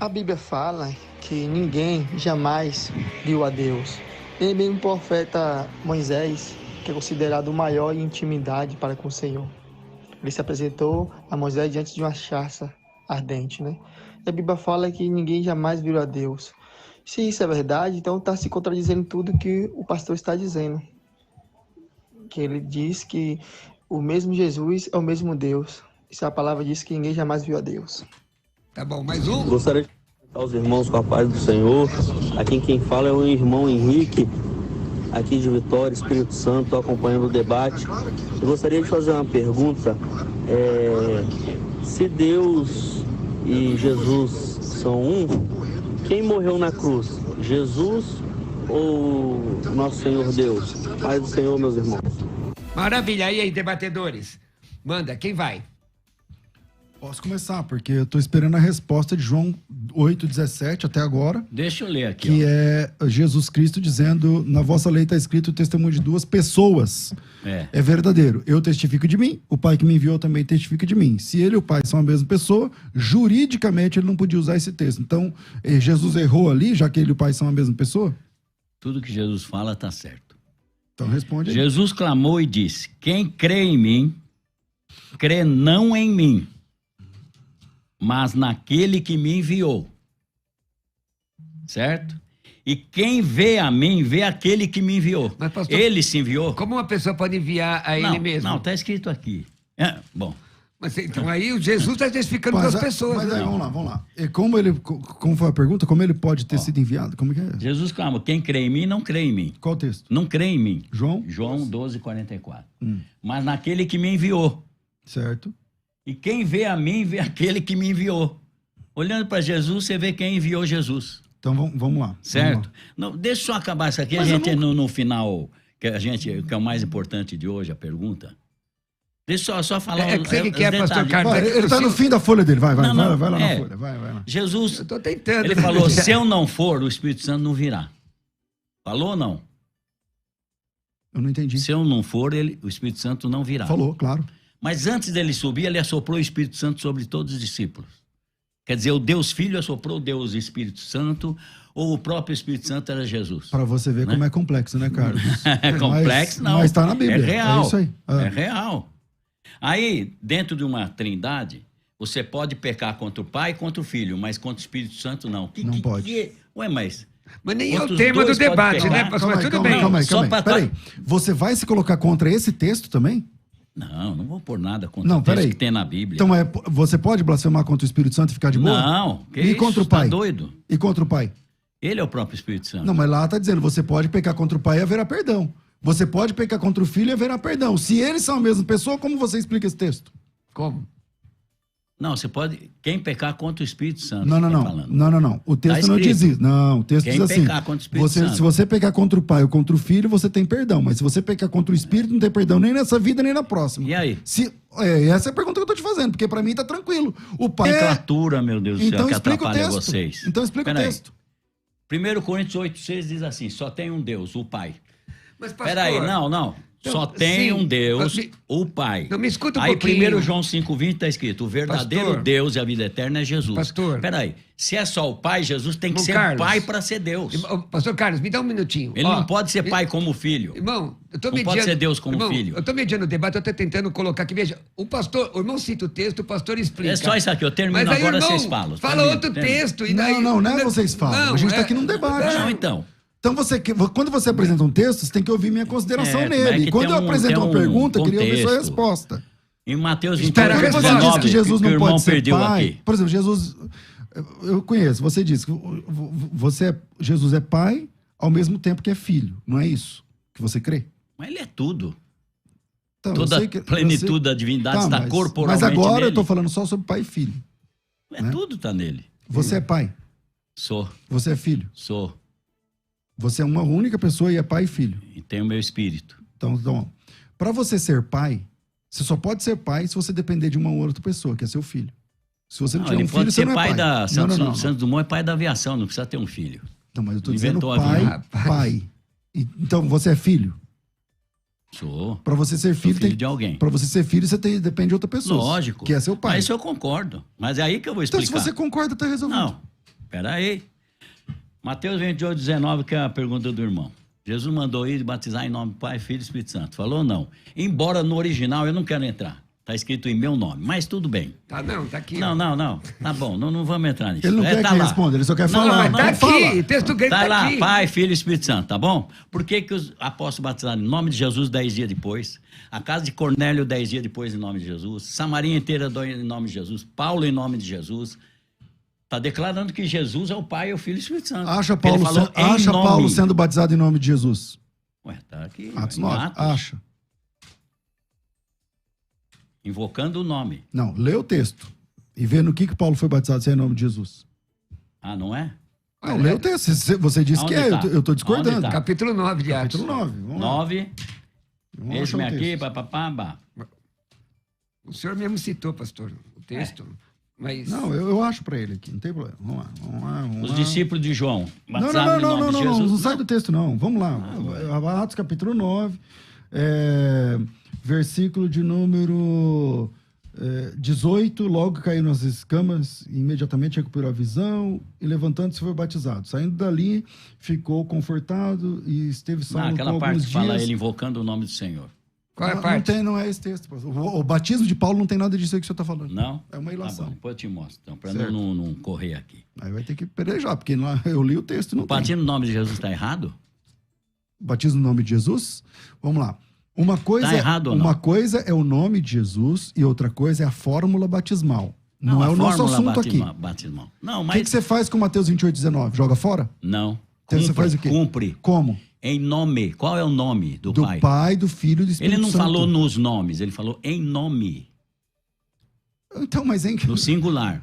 A Bíblia fala que ninguém jamais viu a Deus. Nem mesmo o profeta Moisés, que é considerado o maior em intimidade para com o Senhor. Ele se apresentou a Moisés diante de uma sarça ardente, né? E a Bíblia fala que ninguém jamais viu a Deus. Se isso é verdade, então está se contradizendo tudo que o pastor está dizendo. Que ele diz que o mesmo Jesus é o mesmo Deus. Isso a palavra diz que ninguém jamais viu a Deus. Tá bom, mais um. Gostaria de cumprimentar os irmãos com a paz do Senhor. Aqui quem fala é o irmão Henrique, aqui de Vitória, Espírito Santo, estou acompanhando o debate. Eu gostaria de fazer uma pergunta. Se Deus e Jesus são um, quem morreu na cruz? Jesus ou nosso Senhor Deus? Paz do Senhor, meus irmãos. Maravilha, e aí, debatedores? Manda, quem vai? Posso começar, porque eu estou esperando a resposta de João 8:17 até agora. Deixa eu ler aqui. Que é Jesus Cristo dizendo, na vossa lei está escrito o testemunho de duas pessoas. É verdadeiro. Eu testifico de mim, o Pai que me enviou também testifica de mim. Se ele e o Pai são a mesma pessoa, juridicamente ele não podia usar esse texto. Então, Jesus errou ali, já que ele e o Pai são a mesma pessoa? Tudo que Jesus fala está certo. Então responde aí. Jesus clamou e disse: quem crê em mim, crê não em mim, mas naquele que me enviou. Certo? E quem vê a mim, vê aquele que me enviou. Mas, pastor, ele se enviou. Como uma pessoa pode enviar a ele mesmo? Não, está escrito aqui. Bom. Mas então aí o Jesus está testificando com as pessoas. Mas né? aí, vamos lá. E como foi a pergunta? Como ele pode ter sido enviado? Como que é? Jesus clamou: quem crê em mim, não crê em mim. Qual o texto? Não crê em mim. João 12:44. Mas naquele que me enviou. Certo. E quem vê a mim, vê aquele que me enviou. Olhando para Jesus, você vê quem enviou Jesus. Então vamos lá. Certo? Vamos lá. Não, deixa eu só acabar isso aqui. Mas a gente, no final, que é o mais importante de hoje, a pergunta. Deixa eu só falar. Você que é, pastor Carlos? Ele está no fim da folha dele. Vai lá na folha. Vai lá. Jesus, eu tô tentando. Ele falou: se eu não for, o Espírito Santo não virá. Falou ou não? Eu não entendi. Se eu não for, o Espírito Santo não virá. Falou, claro. Mas antes dele subir, ele assoprou o Espírito Santo sobre todos os discípulos. Quer dizer, o Deus Filho assoprou o Deus Espírito Santo, ou o próprio Espírito Santo era Jesus. Para você ver, né? Como é complexo, né, Carlos? É complexo, não. Mas está na Bíblia. É real. É isso aí. É real. Aí, dentro de uma trindade, você pode pecar contra o Pai e contra o Filho, mas contra o Espírito Santo não. Não pode. Ué, mas nem é o tema do debate, né, pastor? Mas tudo bem. Calma aí. Peraí. Você vai se colocar contra esse texto também? Não vou pôr nada contra o texto que tem na Bíblia. Então, você pode blasfemar contra o Espírito Santo e ficar de boa? Não. E contra o Pai? Tá doido? E contra o Pai? Ele é o próprio Espírito Santo. Não, mas lá está dizendo, você pode pecar contra o Pai e haverá perdão. Você pode pecar contra o Filho e haverá perdão. Se eles são a mesma pessoa, como você explica esse texto? Como? Não, você pode... Quem pecar contra o Espírito Santo. Não. O texto não diz isso. Não, o texto diz assim. Quem pecar contra o Espírito Santo. Se você pecar contra o Pai ou contra o Filho, você tem perdão. Mas se você pecar contra o Espírito, não tem perdão nem nessa vida, nem na próxima. E aí? Essa é a pergunta que eu tô te fazendo, porque para mim tá tranquilo. O Pai... Nomenclatura, meu Deus do céu, então, que explica atrapalha o texto. vocês. Então explica o texto. 1 Coríntios 8:6 diz assim: só tem um Deus, o Pai. Mas, pastor... Peraí, não. Só tem um Deus, o Pai. Não, me escuta um aí, pouquinho. 1 João 5:20 está escrito: o verdadeiro Deus e a vida eterna é Jesus. Pastor. Peraí, se é só o Pai, Jesus tem que ser Pai para ser Deus. Pastor Carlos, me dá um minutinho. Ele não pode ser Pai como filho. Irmão, eu tô não pode ser Deus como filho. Eu tô mediando o debate, eu tô tentando colocar aqui. Veja, o irmão cita o texto, o pastor explica. É só isso aqui, eu termino mas aí, agora, irmão, vocês falam. Fala outro texto. E daí, não é vocês falam. A gente tá aqui num debate. Não, então. Então, quando você apresenta um texto, você tem que ouvir minha consideração nele. E quando eu apresento uma pergunta, eu queria ouvir sua resposta. Em Mateus 28, Quando você diz que Jesus não pode ser pai... Aqui. Por exemplo, Jesus... Eu conheço, você diz que Jesus é pai ao mesmo tempo que é filho. Não é isso que você crê? Mas ele é tudo. Então, toda a plenitude da divindade está corporalmente Mas agora nele. eu estou falando só sobre pai e filho. Tudo está nele. Você é pai? Sou. Você é filho? Sou. Você é uma única pessoa e é pai e filho. E tem o meu espírito. Então para você ser pai, você só pode ser pai se você depender de uma outra pessoa, que é seu filho. Se você não tiver um filho, você não é pai. Santos Dumont é pai da aviação, não precisa ter um filho. Não, mas eu estou dizendo pai. Então você é filho? Sou. Para você ser filho, de alguém. Para você ser filho, você depende de outra pessoa. Lógico. Que é seu pai. Mas isso eu concordo. Mas é aí que eu vou explicar. Então, se você concorda, tá resolvido. Não, peraí. Mateus 28:19, que é a pergunta do irmão. Jesus mandou ir batizar em nome do Pai, Filho e Espírito Santo. Falou não. Embora no original eu não quero entrar. Está escrito em meu nome, mas tudo bem. Tá aqui. Não. Tá bom, não vamos entrar nisso. Ele não quer que responda, ele só quer falar. Mas tá aqui, texto grego tá lá, aqui. Pai, Filho e Espírito Santo, tá bom? Por que os apóstolos batizaram em nome de Jesus 10 dias depois? A casa de Cornélio 10 dias depois em nome de Jesus? Samaria inteira em nome de Jesus? Paulo em nome de Jesus? Está declarando que Jesus é o Pai, o Filho e o Espírito Santo. Acha Paulo sendo batizado em nome de Jesus? Ué, tá aqui. Atos 9. Acha. Invocando o nome. Não, lê o texto. E vê no que Paulo foi batizado se é em nome de Jesus. Ah, não é? Não, lê o texto. Você disse que é, tá? eu estou discordando. Tá? Capítulo 9 de Atos. Capítulo 9. Vamos lá. 9. Eis-me aqui, papapá. O senhor mesmo citou, pastor, o texto. Mas... Não, eu acho para ele aqui, não tem problema. Vamos lá. Os discípulos de João, Não, batizaram no nome de Jesus. não sai do texto, não. Vamos lá. Atos capítulo 9, versículo de número 18. Logo caíram as escamas, imediatamente recuperou a visão e levantando-se foi batizado. Saindo dali, ficou confortado e esteve salvo Aquela por parte alguns que fala dias. ele invocando o nome do Senhor. Qual é a parte? Não é esse texto. O batismo de Paulo não tem nada disso aí que o senhor está falando. Não? É uma ilação. Tá bom, depois eu te mostro, então, para Certo. não correr aqui. Aí vai ter que pelejar, porque lá eu li o texto e não O tem. batismo no nome de Jesus está errado? Batismo no nome de Jesus? Vamos lá. Uma coisa, Tá errado ou não? uma coisa é o nome de Jesus e outra coisa é a fórmula batismal. Não é a o nosso fórmula assunto aqui. batismal. Não, O mas... que você faz com Mateus 28,19? Joga fora? Não. Então você faz o quê? Cumpre. Como? Em nome. Qual é o nome do Pai? Do Pai, do Filho e do Espírito Ele não Santo. falou nos nomes, ele falou em nome. Então, mas em... No singular. O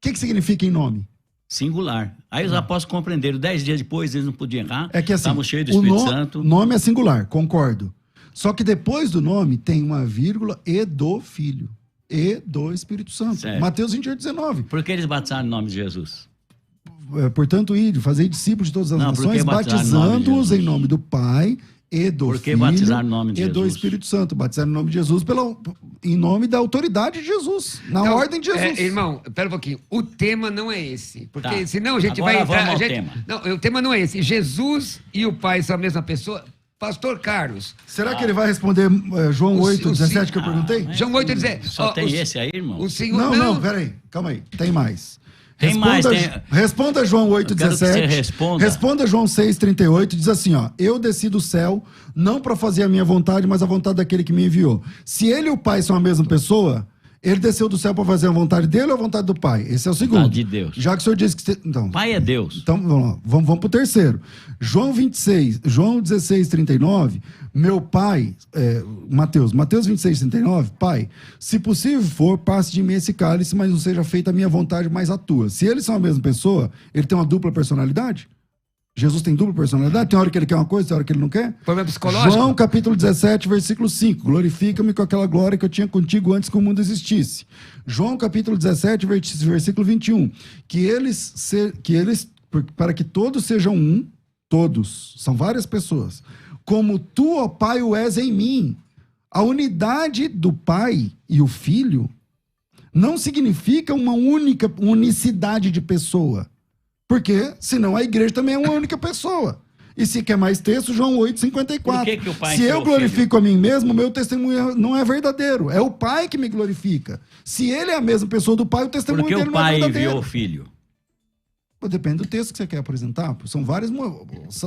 que significa em nome? Singular. Aí os apóstolos compreenderam. 10 dias depois eles não podiam errar. É que assim, Estavam cheios do o Espírito Santo. nome é singular, concordo. Só que depois do nome tem uma vírgula e do Filho. E do Espírito Santo. Certo. Mateus 28,19. Por que eles batizaram no nome de Jesus? Portanto, fazer discípulos de todas as Não, nações, porque batizaram no nome de batizando-os Jesus? em nome do Pai e do Por que Filho batizar no nome de e do Jesus? Espírito Santo. Batizar no nome de Jesus em nome da autoridade de Jesus, na Não, ordem de Jesus. Irmão, pera um pouquinho. O tema não é esse. Porque Tá. senão a gente Agora vai entrar... vamos ao a gente... tema. Não, o tema não é esse. Jesus e o Pai são a mesma pessoa. Pastor Carlos. Será que ele vai responder João O 8,17 que eu perguntei? mas- João 8 diz... Só tem esse aí, irmão? O Senhor... Não, peraí. Calma aí. Tem mais. Tem mais, Responda João Eu quero que 8,17. você responda. Responda João 6,38. Diz assim, ó. Eu desci do céu, não para fazer a minha vontade, mas a vontade daquele que me enviou. Se ele e o Pai são a mesma pessoa, ele desceu do céu para fazer a vontade dele ou a vontade do Pai? Esse é o segundo. Vontade de Deus. Já que o senhor disse que... Então, Pai é Deus. então vamos lá. Vamos pro terceiro. João 16,39. Meu Pai... Mateus 26,39. Pai, se possível for, passe de mim esse cálice, mas não seja feita a minha vontade, mas a tua. Se eles são a mesma pessoa, ele tem uma dupla personalidade? Jesus tem dupla personalidade? Tem hora que ele quer uma coisa, tem hora que ele não quer? Problema psicológico? João capítulo 17, versículo 5. Glorifica-me com aquela glória que eu tinha contigo antes que o mundo existisse. João capítulo 17, versículo 21. Para que todos sejam um, todos, são várias pessoas, como tu, ó Pai, o és em mim. A unidade do Pai e o Filho não significa uma unicidade de pessoa. Porque, senão, a igreja também é uma única pessoa. E se quer mais texto, João 8,54. Por que o Pai Se enviou eu o glorifico a mim mesmo, meu testemunho não é verdadeiro. É o Pai que me glorifica. Se ele é a mesma pessoa do Pai, o testemunho Por que dele o não é Pai verdadeiro. enviou o Filho? Pô, depende do texto que você quer apresentar. São várias...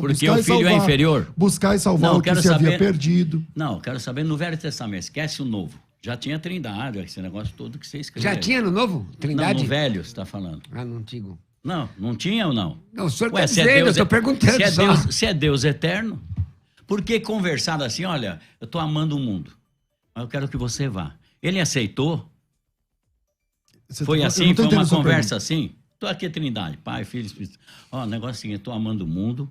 Porque o Filho é inferior? Buscar e salvar Não, o que quero se havia saber- perdido. Não, quero saber no Velho Testamento. Esquece o Novo. Já tinha Trindade, esse negócio todo que você escreveu. Já tinha no Novo? Trindade? Não, no Velho, você está falando. Ah, no Antigo. Não tinha ou não? Não, o senhor Ué, está se é dizendo, eu Deus, estou perguntando se é só. Deus, se é Deus eterno, por que conversar assim, olha, eu estou amando o mundo, mas eu quero que você vá. Ele aceitou? Foi Eu assim? não tô Foi uma entendendo sua conversa assim? Estou aqui, Trindade, Pai, Filho, Espírito. Ó, o negócio é o seguinte, estou amando o mundo,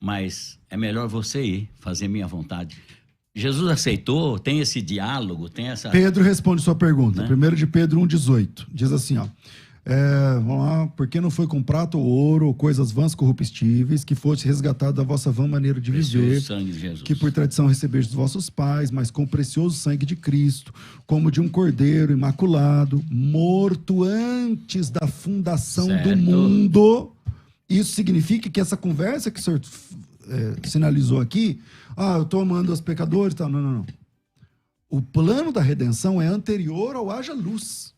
mas é melhor você ir fazer minha vontade. Jesus aceitou, tem esse diálogo, tem essa... Pedro responde sua pergunta. Né? 1 de Pedro 1,18. Diz assim, ó. Vamos lá. Porque não foi com prata ou ouro ou coisas vãs corruptíveis que fosse resgatado da vossa vã maneira de Precioso viver, sangue de Jesus. que por tradição recebeste dos vossos pais, mas com o precioso sangue de Cristo, como de um cordeiro imaculado, morto antes da fundação do Certo. mundo. Isso significa que essa conversa que o senhor sinalizou aqui, eu estou amando os pecadores, tal. Não. O plano da redenção é anterior ao haja luz.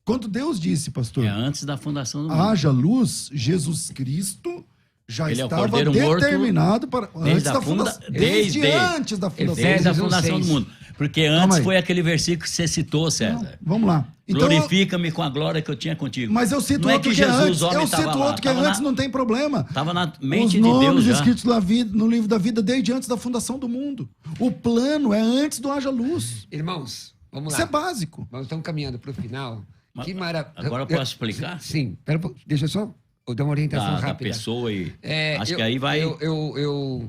Quando Deus disse, pastor, É antes da fundação do mundo. haja luz, Jesus Cristo já Ele é o estava Cordeiro morto determinado para antes da fundação. desde Antes da fundação. Desde a Efésios fundação 1:6. do mundo. Porque Calma antes aí. foi aquele versículo que você citou, César. Não, vamos lá. Então, Glorifica-me com a glória que eu tinha contigo. mas eu cito não é outro que que é Jesus, antes. homem, Eu estava cito lá. outro que é Tava antes, não tem problema. Estava na Os mente de nomes Deus já. escritos no livro da vida desde antes da fundação do mundo. O plano é antes do haja luz. Irmãos, vamos lá. Isso é básico. Nós estamos caminhando para o final. Mas Que maravilha. agora eu posso explicar? Sim. Pera, deixa eu só dar uma orientação Da rápida. pessoa e... Acho eu- que aí vai... Eu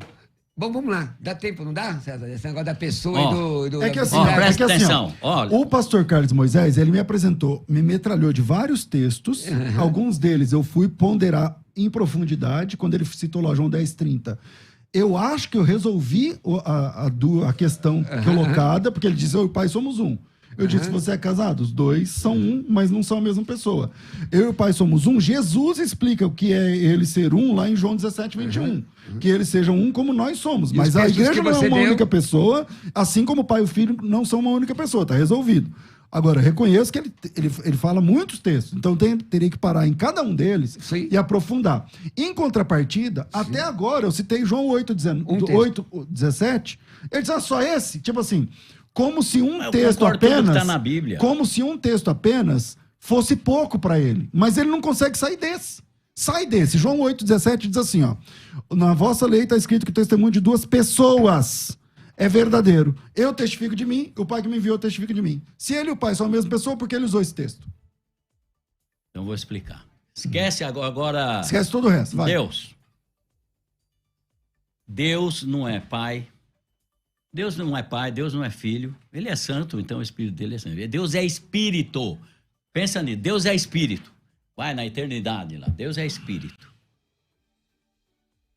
Bom, vamos lá. Dá tempo, não dá, César? Esse negócio da pessoa e do... É que assim, presta assim, atenção. Olha. O pastor Carlos Moisés, ele me apresentou, me metralhou de vários textos, alguns deles eu fui ponderar em profundidade, quando ele citou lá João 10:30. Eu acho que eu resolvi a questão colocada, porque ele diz, eu e o pai somos um. Eu disse, você é casado? Os dois são um, mas não são a mesma pessoa. Eu e o pai somos um. Jesus explica o que é ele ser um lá em João 17:21. Que eles sejam um como nós somos. Mas a igreja não é uma única pessoa, assim como o pai e o filho não são uma única pessoa. Está resolvido. Agora, reconheço que ele fala muitos textos. Então, teria que parar em cada um deles e aprofundar. Em contrapartida, até agora, eu citei João 8:17. Ele diz, só esse? Tipo assim... Como se um texto apenas, tá na Bíblia. Como se um texto apenas fosse pouco para ele. Mas ele não consegue sair desse. Sai desse. João 8:17 diz assim, ó. Na vossa lei está escrito que o testemunho de duas pessoas é verdadeiro. Eu testifico de mim, o pai que me enviou testifica de mim. Se ele e o pai são a mesma pessoa, por que ele usou esse texto? Então vou explicar. Esquece agora... Esquece todo o resto, vai. Deus não é pai... Deus não é pai, Deus não é filho. Ele é santo, então o espírito dele é santo. Deus é espírito. Pensa nisso, Deus é espírito. Vai na eternidade lá, Deus é espírito.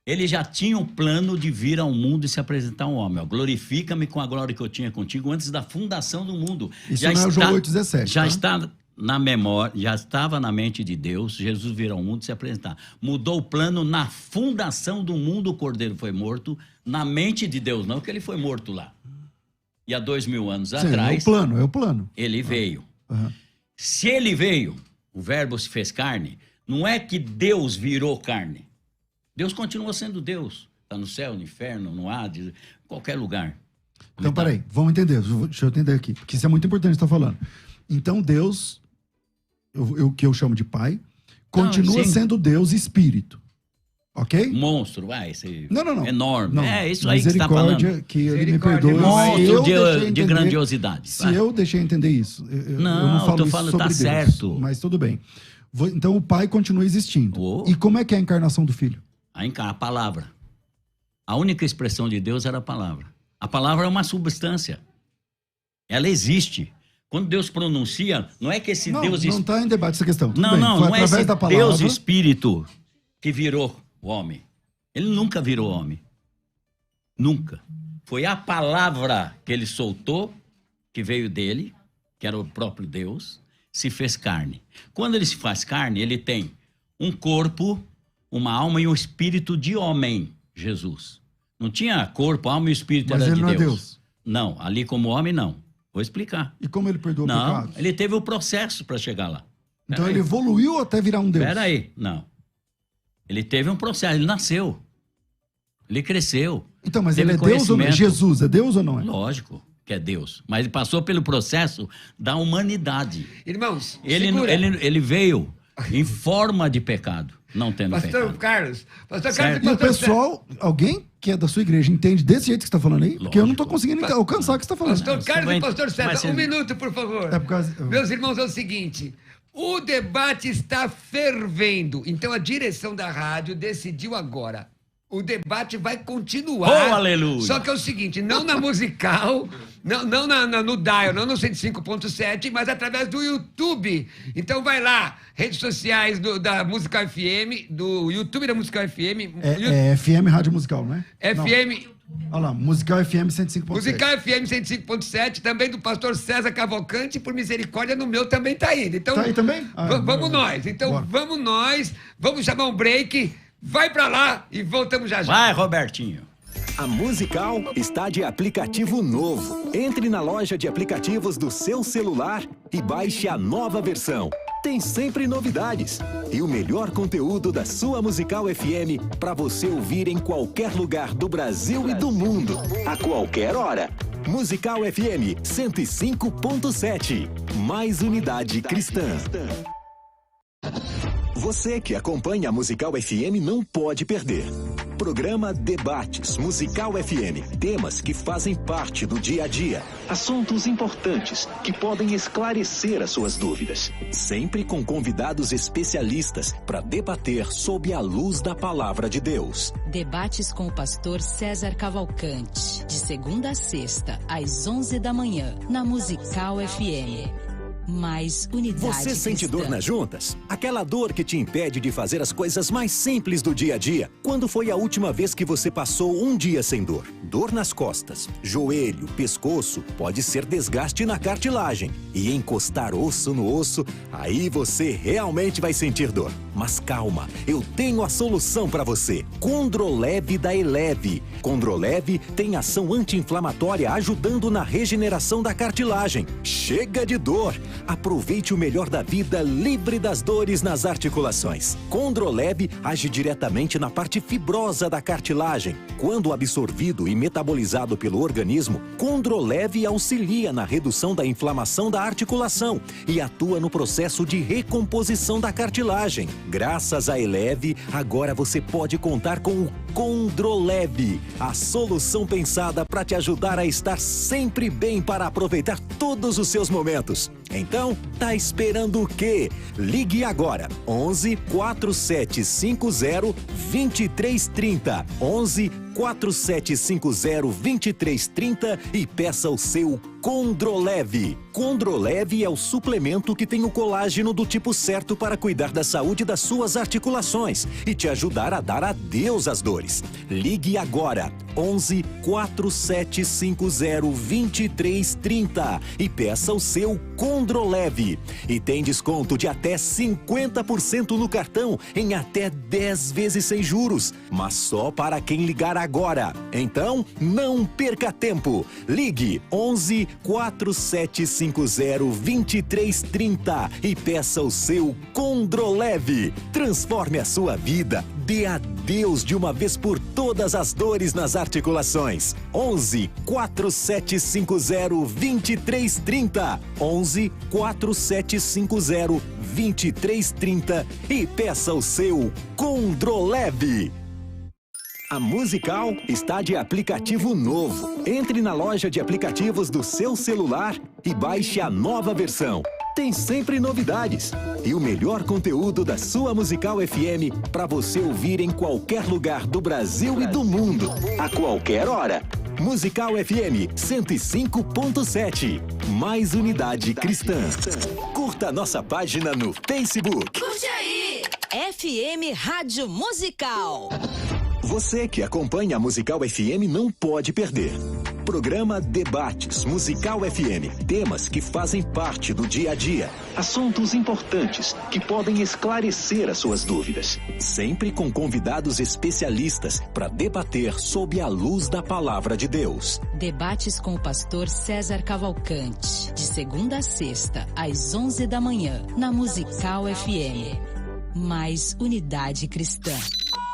Ele já tinha um plano de vir ao mundo e se apresentar um homem. Glorifica-me com a glória que eu tinha contigo antes da fundação do mundo. Isso já não é o João 8:17. Já está na memória, já estava na mente de Deus, Jesus vir ao mundo e se apresentar. Mudou o plano na fundação do mundo, o Cordeiro foi morto, na mente de Deus, não que ele foi morto lá. E há 2000 anos atrás... É o plano. Ele veio. Se ele veio, o verbo se fez carne, não é que Deus virou carne. Deus continua sendo Deus. Está no céu, no inferno, no Hades, em qualquer lugar. Então, peraí, vamos entender. Deixa eu entender aqui, porque isso é muito importante estar falando. Então, Deus, o que eu chamo de pai, continua sendo Deus espírito. Ok? Monstro, vai. Não. Enorme. Não. É isso aí que você está falando. Que ele me perdoe. Monstro de grandiosidade. Se eu deixei entender isso, eu não falo tô isso falando, sobre tá Deus, certo. mas tudo bem. Então o pai continua existindo. E como é que é a encarnação do filho? A palavra. A única expressão de Deus era a palavra. A palavra é uma substância. Ela existe. Quando Deus pronuncia, não é que esse Deus... Não está em debate essa questão. Não é esse Deus espírito que virou o homem. Ele nunca virou homem. Nunca. Foi a palavra que ele soltou, que veio dele, que era o próprio Deus, se fez carne. Quando ele se faz carne, ele tem um corpo, uma alma e um espírito de homem, Jesus. Não tinha corpo, alma e espírito, mas era ele de não Deus. É Deus. Não, ali como homem não. Vou explicar. E como ele perdoou pecados? Ele teve o processo para chegar lá. Então ele evoluiu até virar um Deus? Peraí, não. Ele teve um processo, ele nasceu. Ele cresceu. Então, mas ele é Deus ou não é? Jesus é Deus ou não é? Lógico que é Deus. Mas ele passou pelo processo da humanidade. Irmãos, ele veio em forma de pecado, não tendo pecado. Pastor Carlos e o pessoal, alguém que é da sua igreja, entende desse jeito que você está falando aí? Porque eu não estou conseguindo alcançar o que você está falando. Pastor Carlos e pastor César, um minuto, por favor. Meus irmãos, é o seguinte... O debate está fervendo. Então a direção da rádio decidiu agora. O debate vai continuar. Oh, aleluia! Só que é o seguinte, não na musical, não no dial, não no 105.7, mas através do YouTube. Então vai lá, redes sociais da Musical FM, do YouTube da Musical FM. É FM Rádio Musical, não é? FM... Não. Olha lá, Musical FM 105.7. Musical FM 105.7, também do pastor César Cavalcante, por misericórdia, no meu também tá indo. Então, tá aí também? Vamos nós. Então, bora. Vamos nós, vamos chamar um break, vai pra lá e voltamos já. Vai, Robertinho. A Musical está de aplicativo novo. Entre na loja de aplicativos do seu celular e baixe a nova versão. Tem sempre novidades e o melhor conteúdo da sua Musical FM para você ouvir em qualquer lugar do Brasil e do mundo, a qualquer hora. Musical FM 105.7. Mais unidade cristã. Você que acompanha a Musical FM não pode perder. Programa Debates Musical FM. Temas que fazem parte do dia a dia. Assuntos importantes que podem esclarecer as suas dúvidas. Sempre com convidados especialistas para debater sob a luz da palavra de Deus. Debates com o pastor César Cavalcante. De segunda a sexta, às 11 da manhã, na Musical FM. Mais unidade Você sente cristã. dor nas juntas? Aquela dor que te impede de fazer as coisas mais simples do dia a dia. Quando foi a última vez que você passou um dia sem dor? Dor nas costas, joelho, pescoço, pode ser desgaste na cartilagem. E encostar osso no osso, aí você realmente vai sentir dor. Mas calma, eu tenho a solução para você. Condrolev da Eleve. Condrolev tem ação anti-inflamatória ajudando na regeneração da cartilagem. Chega de dor! Aproveite o melhor da vida livre das dores nas articulações. Condrolev age diretamente na parte fibrosa da cartilagem. Quando absorvido e metabolizado pelo organismo, Condrolev auxilia na redução da inflamação da articulação e atua no processo de recomposição da cartilagem. Graças a Eleve, agora você pode contar com o Condrolev, a solução pensada para te ajudar a estar sempre bem para aproveitar todos os seus momentos. Então, tá esperando o quê? Ligue agora, 11 4750 2330, 11 4750 2330 e peça o seu Condrolev. Condrolev é o suplemento que tem o colágeno do tipo certo para cuidar da saúde das suas articulações e te ajudar a dar adeus às dores. Ligue agora, 11 4750 2330 e peça o seu Condrolev. E tem desconto de até 50% no cartão em até 10 vezes sem juros, mas só para quem ligar agora. Então, não perca tempo. Ligue 11 4750 2330 e peça o seu Condrolev. Transforme a sua vida. Dê adeus de uma vez por todas as dores nas articulações. 11 4750 2330. 11 4750 2330 e peça o seu Condrolev. A Musical está de aplicativo novo. Entre na loja de aplicativos do seu celular e baixe a nova versão. Tem sempre novidades e o melhor conteúdo da sua Musical FM para você ouvir em qualquer lugar do Brasil e do mundo, a qualquer hora. Musical FM 105.7. Mais unidade cristã. Curta nossa página no Facebook. Curte aí! FM Rádio Musical. Você que acompanha a Musical FM não pode perder. Programa Debates Musical FM. Temas que fazem parte do dia a dia. Assuntos importantes que podem esclarecer as suas dúvidas. Sempre com convidados especialistas para debater sob a luz da palavra de Deus. Debates com o pastor César Cavalcante. De segunda a sexta, às 11 da manhã, na Musical FM. Mais unidade cristã.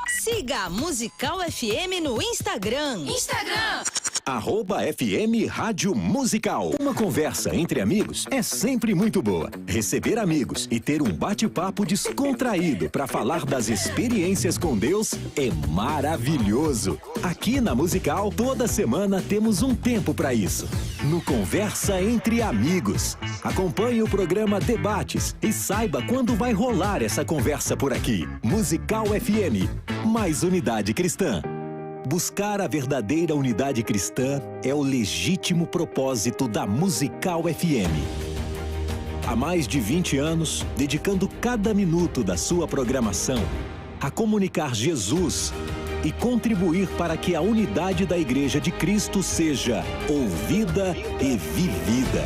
Siga a Musical FM no Instagram. @FM Rádio Musical. Uma conversa entre amigos é sempre muito boa. Receber amigos e ter um bate-papo descontraído para falar das experiências com Deus é maravilhoso. Aqui na Musical, toda semana temos um tempo para isso. No Conversa Entre Amigos. Acompanhe o programa Debates e saiba quando vai rolar essa conversa por aqui. Musical FM. Mais unidade cristã. Buscar a verdadeira unidade cristã é o legítimo propósito da Musical FM. Há mais de 20 anos, dedicando cada minuto da sua programação a comunicar Jesus e contribuir para que a unidade da Igreja de Cristo seja ouvida e vivida.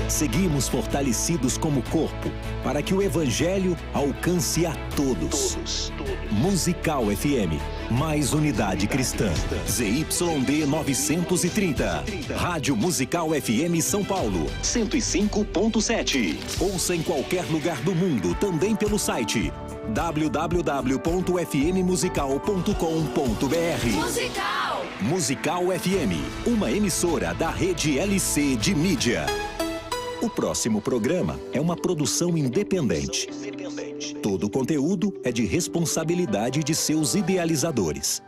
Seguimos fortalecidos como corpo para que o Evangelho alcance a todos. Musical FM, mais unidade cristã. ZYD 930. Rádio Musical FM São Paulo, 105.7. Ouça em qualquer lugar do mundo, também pelo site www.fmmusical.com.br. Musical FM, uma emissora da rede LC de mídia. O próximo programa é uma produção independente. debate. Todo o conteúdo é de responsabilidade de seus idealizadores.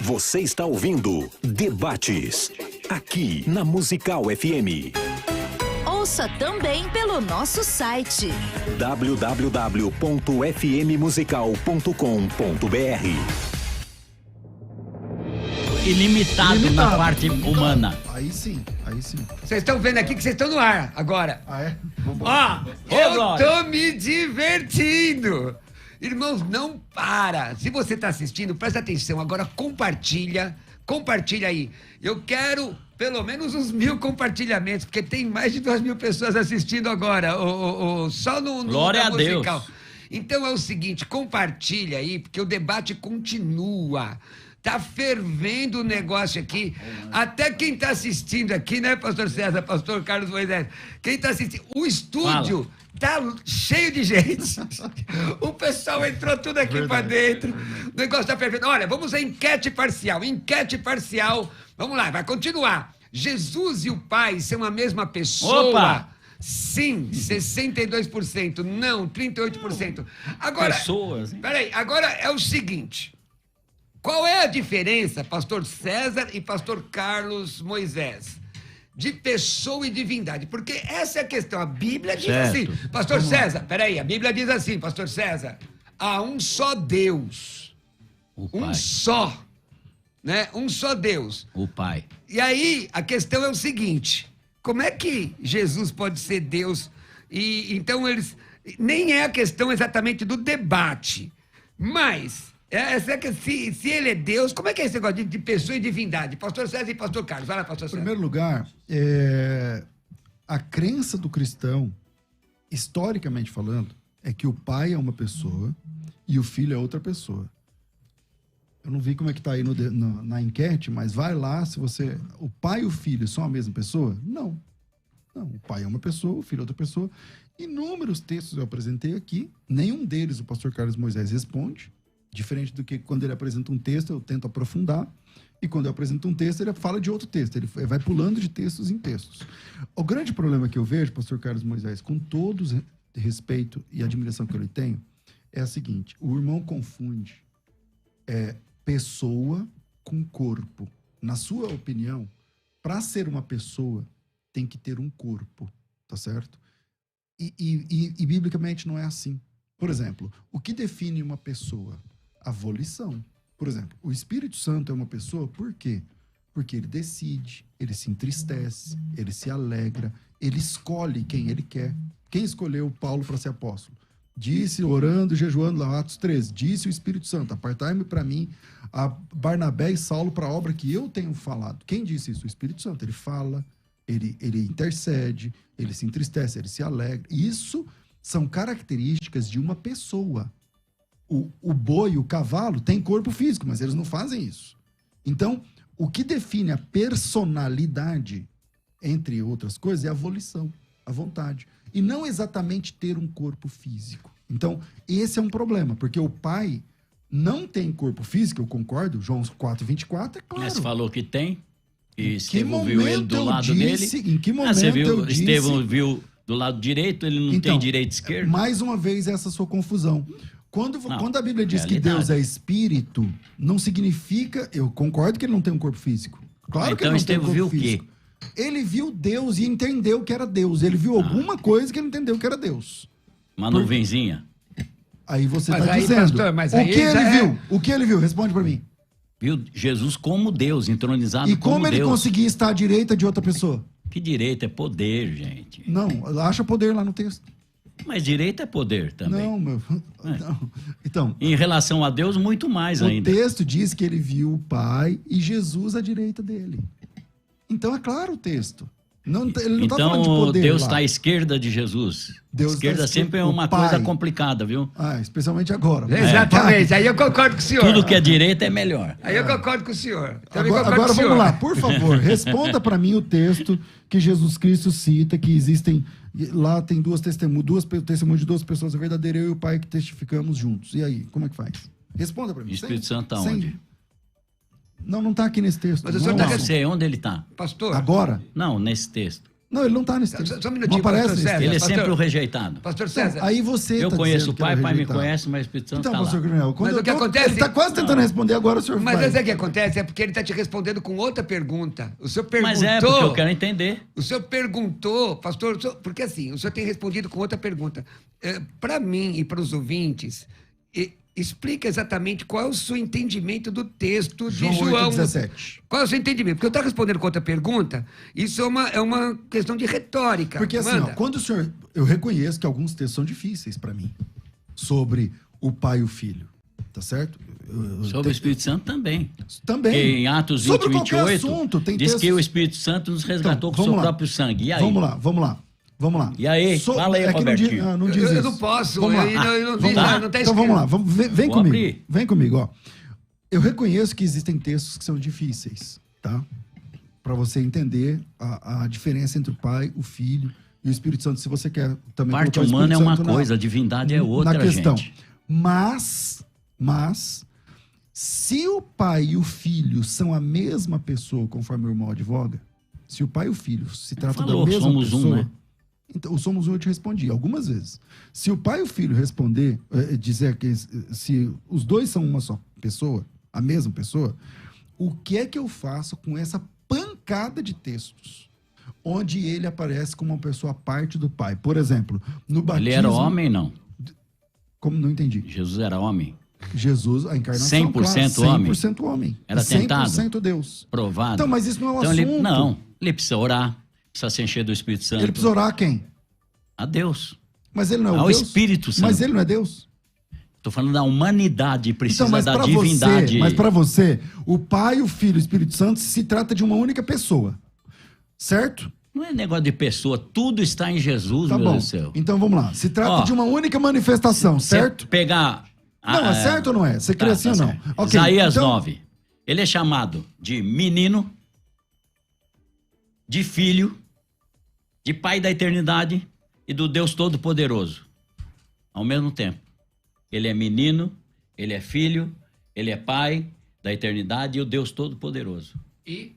Você está ouvindo Debates, aqui na Musical FM. Ouça também pelo nosso site www.fmmusical.com.br. Ilimitado na parte humana. Aí sim. Vocês estão vendo aqui que vocês estão no ar agora. Ah, é? Ó, Ô, eu Glória. tô me divertindo. Irmãos, não para. Se você tá assistindo, presta atenção. Agora compartilha aí. Eu quero pelo menos uns 1.000 compartilhamentos, porque tem mais de 2.000 pessoas assistindo agora, só no Glória a musical. Deus. Então é o seguinte, compartilha aí, porque o debate continua. Tá fervendo o negócio aqui. Até quem tá assistindo aqui, né, pastor César, pastor Carlos Moisés? Quem tá assistindo? O estúdio tá cheio de gente. O pessoal entrou tudo aqui pra dentro. O negócio tá fervendo. Olha, vamos à enquete parcial. Vamos lá, vai continuar. Jesus e o Pai são a mesma pessoa? Opa! Sim, 62%. Não, 38%. Agora, Pessoas, hein? peraí, agora é o seguinte. Qual é a diferença, pastor César e pastor Carlos Moisés, de pessoa e divindade? Porque essa é a questão. A Bíblia diz assim. Pastor César, peraí, a Bíblia diz assim, pastor César. Há um só Deus. O Pai. Um só. Né? Um só Deus. O Pai. E aí, a questão é o seguinte. Como é que Jesus pode ser Deus? E então eles... Nem é a questão exatamente do debate. Mas... se ele é Deus, como é que é esse negócio de pessoa e divindade? Pastor César e pastor Carlos. Vai lá, pastor César. Em primeiro lugar, a crença do cristão, historicamente falando, é que o pai é uma pessoa e o filho é outra pessoa. Eu não vi como é que tá aí na enquete, mas vai lá, se você... O pai e o filho são a mesma pessoa? Não. Não, o pai é uma pessoa, o filho é outra pessoa. Inúmeros textos eu apresentei aqui, nenhum deles o pastor Carlos Moisés responde. Diferente do que quando ele apresenta um texto, eu tento aprofundar. E quando eu apresento um texto, ele fala de outro texto. Ele vai pulando de textos em textos. O grande problema que eu vejo, pastor Carlos Moisés, com todo respeito e admiração que eu lhe tenho, é a seguinte. O irmão confunde pessoa com corpo. Na sua opinião, para ser uma pessoa, tem que ter um corpo. Tá certo? E biblicamente não é assim. Por exemplo, o que define uma pessoa? A volição. Por exemplo, o Espírito Santo é uma pessoa, por quê? Porque ele decide, ele se entristece, ele se alegra, ele escolhe quem ele quer. Quem escolheu Paulo para ser apóstolo? Disse, orando, jejuando, lá, Atos 13, disse o Espírito Santo, apartai-me para mim a Barnabé e Saulo para a obra que eu tenho falado. Quem disse isso? O Espírito Santo. Ele fala, ele intercede, ele se entristece, ele se alegra. Isso são características de uma pessoa. O boi, o cavalo, tem corpo físico, mas eles não fazem isso. Então, o que define a personalidade, entre outras coisas, é a volição, a vontade. E não exatamente ter um corpo físico. Então, esse é um problema, porque o pai não tem corpo físico, eu concordo, João 4:24, é claro. Mas falou que tem, e Em Estevão viu ele do lado disse, dele. Em que momento Você viu, eu disse... Estevão viu do lado direito, ele não tem direito esquerdo? Mais uma vez, essa sua confusão. Quando a Bíblia diz que Deus é espírito, não significa... Eu concordo que ele não tem um corpo físico. Claro que ele não tem um corpo viu físico. O quê? Ele viu Deus e entendeu que era Deus. Ele viu alguma coisa que ele entendeu que era Deus. Uma nuvenzinha. Aí você Mas está aí, dizendo. pastor, mas o aí que ele já viu? O que ele viu? Responde para mim. Viu Jesus como Deus, entronizado E como como ele Deus. conseguia estar à direita de outra pessoa? Que direito? É poder, gente. Não, acha poder lá no texto. Mas direito é poder também. Não, meu. Não. Então, Em relação a Deus, muito mais o ainda. texto diz que ele viu o Pai e Jesus à direita dele. Então é claro o texto. Não, ele não está falando de Então, poder Deus lá. está à esquerda de Jesus. Deus Esquerda tá à sempre é esquerda, uma o Pai. coisa complicada, viu? Ah, especialmente agora. Exatamente, aí eu concordo com o senhor. Tudo que é direita é melhor. Aí eu concordo com o senhor. Também concordo Agora com o senhor. vamos lá, por favor, responda para mim o texto que Jesus Cristo cita, que existem, lá tem duas testemunhas de duas pessoas, a verdadeira eu e o Pai que testificamos juntos. E aí, como é que faz? Responda para mim. O Espírito Santo está onde? Não está aqui nesse texto. Mas o senhor Não tá sei onde ele está. Pastor, Agora? Não, nesse texto. Não, ele não está nesse texto. Só um minutinho, não aparece pastor nesse César. texto. Ele é pastor- sempre o rejeitado. Pastor Então, César, aí você Eu tá conheço dizendo o que ele pai, é o pai me rejeitado. conhece, mas o Espírito Santo Então, está lá. pastor Grunel, quando Mas eu o que tô- acontece- ele está quase tentando responder, agora o senhor mas vai. sabe o que acontece? É porque ele está te respondendo com outra pergunta. O senhor perguntou... Mas é, porque eu quero entender. O senhor perguntou, pastor, porque assim, o senhor tem respondido com outra pergunta. Para mim e para os ouvintes, explica exatamente qual é o seu entendimento do texto de João. 8:17. Qual é o seu entendimento? Porque eu estou respondendo com outra pergunta, isso é uma questão de retórica. Porque assim, Manda. quando o senhor... Eu reconheço que alguns textos são difíceis para mim, sobre o pai e o filho, tá certo? Sobre o Espírito Santo também. Também. Porque em Atos 20, Sobre qualquer 28, assunto, tem diz textos... que o Espírito Santo nos resgatou com o vamos seu lá. próprio sangue. E aí? Vamos lá. E aí? Fala aí, é que não diz, Robertinho. não diz Eu isso. não posso, Vamos lá. eu não vi, Vamos lá. não tá Então vamos lá, escrito. vem Vou comigo. abrir. Vem comigo, ó. Eu reconheço que existem textos que são difíceis, tá? Para você entender a diferença entre o Pai, o Filho e o Espírito Santo. Se você quer também Parte colocar o humana é Espírito uma Santo coisa, a divindade é outra, na questão. gente. Mas, se o Pai e o Filho são a mesma pessoa, conforme o irmão advoga, se o Pai e o Filho se tratam falou, da mesma somos um, pessoa... né? Então, o somos um eu te respondi algumas vezes. Se o pai e o filho responder, dizer que se os dois são uma só pessoa, a mesma pessoa, o que é que eu faço com essa pancada de textos onde ele aparece como uma pessoa à parte do pai? Por exemplo, no batismo... Ele era homem, não? Como? Não entendi. Jesus era homem? Jesus, a encarnação, 100% claro, homem? 100% homem. Era 100% tentado? Deus. Provado? Então, mas isso não é um Então, assunto. ele precisa orar, precisa se encher do Espírito Santo. Ele precisa orar a quem? A Deus. Mas ele não é Ao Deus? Espírito Santo. Mas ele não é Deus? Estou falando da humanidade, precisa Então, da divindade. mas para você, o Pai, o Filho e o Espírito Santo se trata de uma única pessoa. Certo? Não é negócio de pessoa, tudo está em Jesus, Tá meu bom. Deus do céu. Então vamos lá. Se trata Ó, de uma única manifestação, certo? Você pegar... Não, é certo ou não é? Você crê assim ou não? certo. Ok, Isaías então- 9. Ele é chamado de menino, de filho, de pai da eternidade e do Deus Todo-Poderoso. Ao mesmo tempo. Ele é menino, ele é filho, ele é pai da eternidade e o Deus Todo-Poderoso. E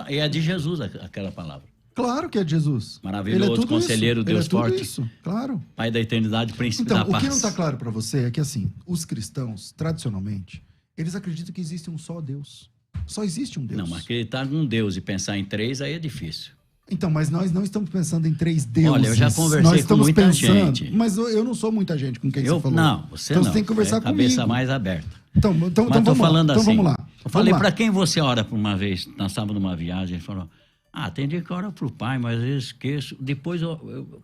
E é de Jesus aquela palavra. Claro que é de Jesus. Maravilhoso, Ele é tudo conselheiro, isso. Deus Ele é tudo forte. Isso, claro. Pai da eternidade, príncipe Então, da o paz. que não está claro para você é que, assim, os cristãos, tradicionalmente, eles acreditam que existe um só Deus. Só existe um Deus. Não, mas acreditar em um Deus e pensar em três, aí é difícil. Então, mas nós não estamos pensando em 3 deuses. Olha, eu já conversei Nós com estamos muita pensando, gente. Mas eu não sou muita gente com quem você falou. Não, você então não. Você tem que conversar é comigo. cabeça mais aberta. Então Mas vamos tô lá. falando Então assim. vamos lá. Eu falei, Vamos lá. para quem você ora por uma vez? Nós estávamos numa viagem, ele falou, tem dia que eu oro pro pai, mas eu esqueço. Depois eu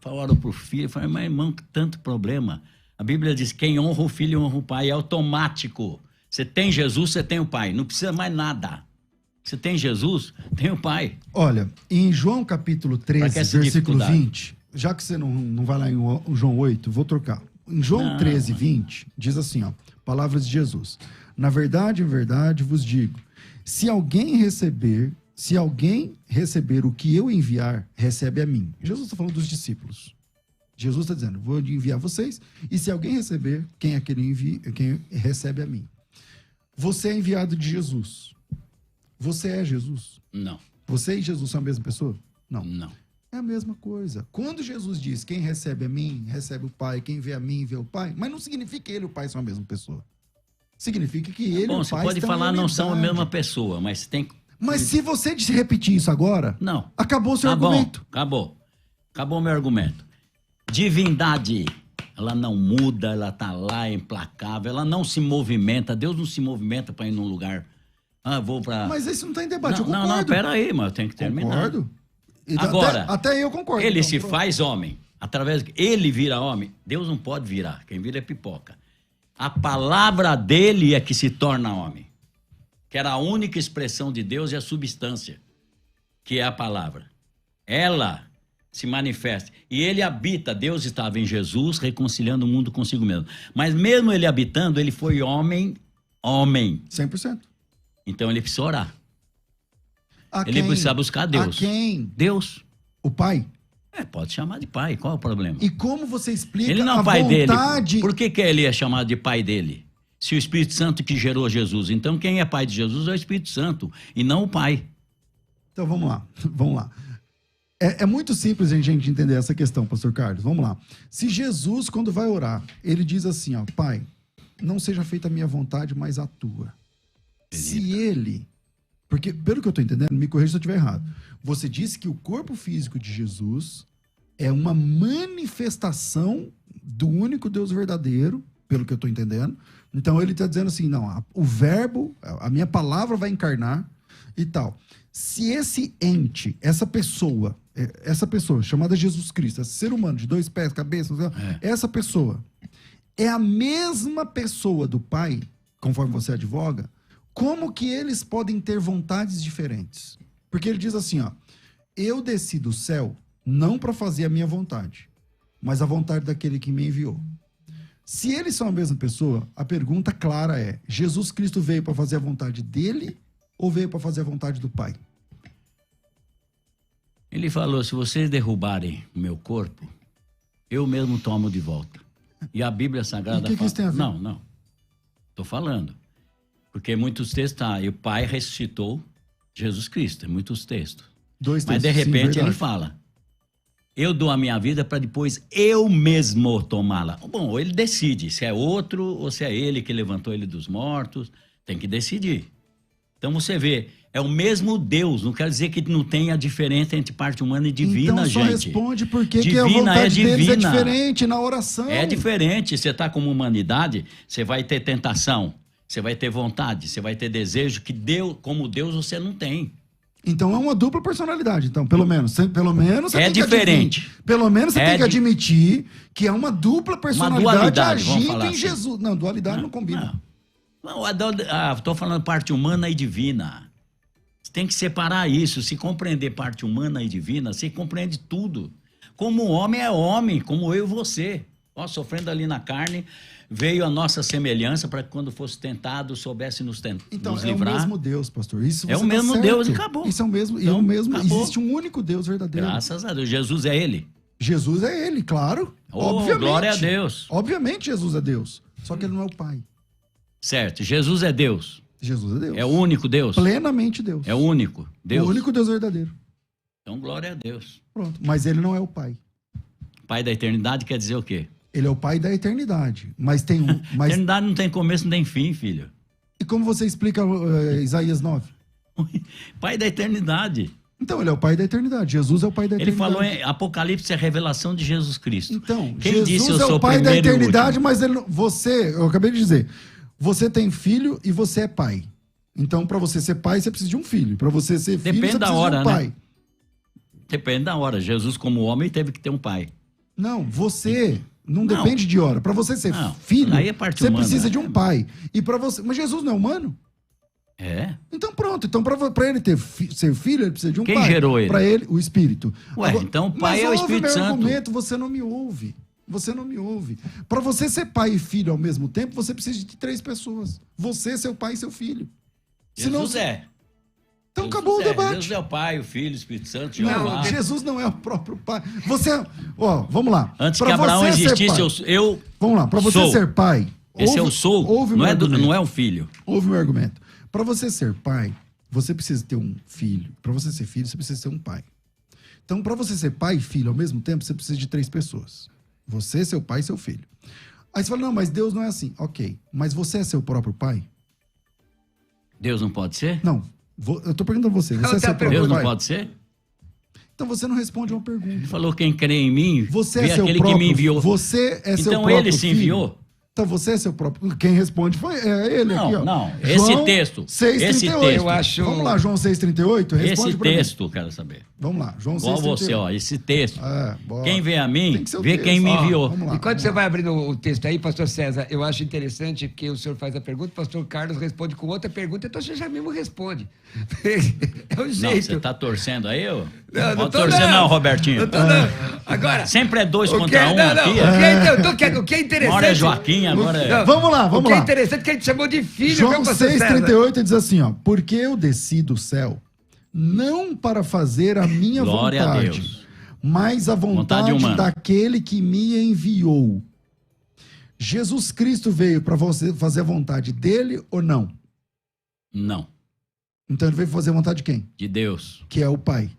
oro pro filho. Eu falei, mas irmão, que tanto problema. A Bíblia diz, quem honra o filho honra o pai. É automático. Você tem Jesus, você tem o pai. Não precisa mais nada. Você tem Jesus, tem o pai. Olha, em João capítulo Pra que 13, essa versículo dificuldade? 20, já que você não vai lá em João 8, vou trocar. Em João Não. 13, 20, diz assim, ó, palavras de Jesus. Na verdade, em verdade, vos digo, se alguém receber o que eu enviar, recebe a mim. Jesus está falando dos discípulos. Jesus está dizendo, vou enviar vocês, e se alguém receber, quem é que ele envia, quem recebe a mim. Você é enviado de Jesus. Você é Jesus. Não, Você e Jesus são a mesma pessoa? Não. não. É a mesma coisa. Quando Jesus diz, quem recebe a mim, recebe o Pai, quem vê a mim, vê o Pai, mas não significa que ele e o Pai são a mesma pessoa. Significa que ele e Bom, o você Pai pode estão falar em não são a unidade. mesma pessoa, mas tem... Mas se você repetir isso agora, Não. acabou o seu Tá bom, argumento. acabou. Acabou o meu argumento. Divindade, ela não muda, ela tá lá, é implacável, ela não se movimenta. Deus não se movimenta para ir num lugar. Vou para. Mas isso não está em debate, não, eu concordo. não, pera aí, mas eu tenho que terminar. Concordo. E Agora, até eu concordo. Ele Então, se pronto. faz homem. Através ele vira homem. Deus não pode virar. Quem vira é pipoca. A palavra dele é que se torna homem. Que era a única expressão de Deus e a substância, que é a palavra. Ela se manifesta. E ele habita. Deus estava em Jesus, reconciliando o mundo consigo mesmo. Mas mesmo ele habitando, ele foi homem. 100%. Então ele precisa orar. A Ele precisa buscar Deus. A quem? Deus. O Pai. Pode chamar de pai. Qual é o problema? E como você explica Ele não é a o pai vontade... dele. Por que ele é chamado de pai dele? Se o Espírito Santo que gerou Jesus. Então quem é pai de Jesus é o Espírito Santo e não o pai. Então vamos lá. É muito simples a gente entender essa questão, pastor Carlos. Vamos lá. Se Jesus, quando vai orar, ele diz assim, ó, Pai, não seja feita a minha vontade, mas a tua. Se ele... Porque, pelo que eu estou entendendo, me corrija se eu estiver errado. Você disse que o corpo físico de Jesus é uma manifestação do único Deus verdadeiro, pelo que eu estou entendendo. Então, ele está dizendo assim, não, o verbo, a minha palavra vai encarnar e tal. Se esse ente, essa pessoa chamada Jesus Cristo, esse ser humano de 2 pés, cabeça, essa pessoa é a mesma pessoa do Pai, conforme você advoga, como que eles podem ter vontades diferentes? Porque ele diz assim, ó, eu desci do céu não para fazer a minha vontade, mas a vontade daquele que me enviou. Se eles são a mesma pessoa, a pergunta clara é, Jesus Cristo veio para fazer a vontade dele ou veio para fazer a vontade do Pai? Ele falou, se vocês derrubarem o meu corpo, eu mesmo tomo de volta. E a Bíblia Sagrada fala... isso tem a ver? Não. Estou falando. Porque muitos textos, e o Pai ressuscitou Jesus Cristo, tem muitos textos. 2 textos, mas de repente sim, ele fala, eu dou a minha vida para depois eu mesmo tomá-la. Bom, ou ele decide se é outro ou se é ele que levantou ele dos mortos, tem que decidir. Então você vê, é o mesmo Deus, não quer dizer que não tenha diferença entre parte humana e divina, então, só gente. Responde porque que a vontade deles é diferente na oração. É diferente, você está como humanidade, você vai ter tentação, você vai ter vontade, você vai ter desejo que Deus, como Deus você não tem. Então é uma dupla personalidade, então, pelo menos você é tem diferente. Que pelo menos você tem que admitir que é uma dupla personalidade agindo em assim. Jesus. Não, dualidade não combina. Não, estou falando parte humana e divina. Você tem que separar isso. Se compreender parte humana e divina, você compreende tudo. Como o homem é homem, como eu e você. Ó, sofrendo ali na carne, veio a nossa semelhança para que quando fosse tentado, soubesse nos livrar. Então, é o mesmo Deus, pastor. Isso é o mesmo Deus e acabou. Isso é o mesmo. Então, existe um único Deus verdadeiro. Graças a Deus. Jesus é ele. Jesus é ele, claro. Obviamente. Glória a Deus. Obviamente Jesus é Deus. Só que ele não é o Pai. Certo. Jesus é Deus. Jesus é Deus. É o único Deus. Plenamente Deus. É o único Deus. O único Deus verdadeiro. Então, glória a Deus. Pronto. Mas ele não é o Pai. Pai da eternidade quer dizer o quê? Ele é o Pai da eternidade. Mas tem um. Mas... Eternidade não tem começo nem fim, filho. E como você explica Isaías 9? Pai da eternidade. Então, ele é o Pai da eternidade. Jesus é o Pai da eternidade. Ele falou em Apocalipse, é a revelação de Jesus Cristo. Então, quem Jesus disse eu é sou o Pai da eternidade, último? mas ele não... eu acabei de dizer, você tem filho e você é pai. Então, para você ser pai, você precisa de um filho. Para você ser filho, você precisa de um pai. Né? Depende da hora. Jesus, como homem, teve que ter um pai. Não, você... Não depende de hora. Para você ser filho, aí é parte você humana, precisa de um pai. E para você... Mas Jesus não é humano? É. Então pronto. Então para ele ser filho, ele precisa de um pai. Quem gerou ele? Para ele, o Espírito. Ué, agora, então o pai é o Espírito Santo. Argumento, você não me ouve. Você não me ouve. Para você ser pai e filho ao mesmo tempo, você precisa de 3 pessoas. Você, seu pai e seu filho. Jesus é. Então acabou o debate. Jesus é o Pai, o Filho, o Espírito Santo. Não, Jesus não é o próprio Pai. Você, vamos lá. Antes que Abraão existisse, eu vamos lá, para você ser pai. Esse eu sou, não é um filho. Ouve o meu argumento. Para você ser pai, você precisa ter um filho. Para você ser filho, você precisa ter um pai. Então, para você ser pai e filho ao mesmo tempo, você precisa de 3 pessoas. Você, seu pai e seu filho. Aí você fala, não, mas Deus não é assim. Ok, mas você é seu próprio pai? Deus não pode ser? Não. Eu tô perguntando a você. Você é seu próprio Deus pai? não pode ser? Então você não responde uma pergunta. Ele falou, quem crê em mim, você vê é seu aquele próprio, que me enviou. Você é seu então próprio ele se enviou? filho. Então você é seu próprio... Quem responde é ele aqui, ó. Não, João esse texto. 6,38. Eu acho... Vamos lá, João 6,38. Esse texto, eu quero saber. Vamos lá, João 6,38. Igual você, ó, esse texto. Bora. Quem vê a mim, vê texto. quem me enviou. Enquanto você vai abrindo o texto aí, pastor César, eu acho interessante porque o senhor faz a pergunta, o pastor Carlos responde com outra pergunta, então você já mesmo responde. É o jeito. Não, você tá torcendo aí, ô? Não pode torcer não, Robertinho. Agora... Sempre é 2 contra 1 aqui. O que é interessante... Agora é Joaquim, agora é... Vamos lá. O que é interessante é que a gente chamou de filho. João 6,38 diz assim, ó. Porque eu desci do céu, não para fazer a minha Glória vontade, a Deus. mas a vontade daquele que me enviou. Jesus Cristo veio para você fazer a vontade dele ou não? Não. Então ele veio fazer a vontade de quem? De Deus. Que é o Pai.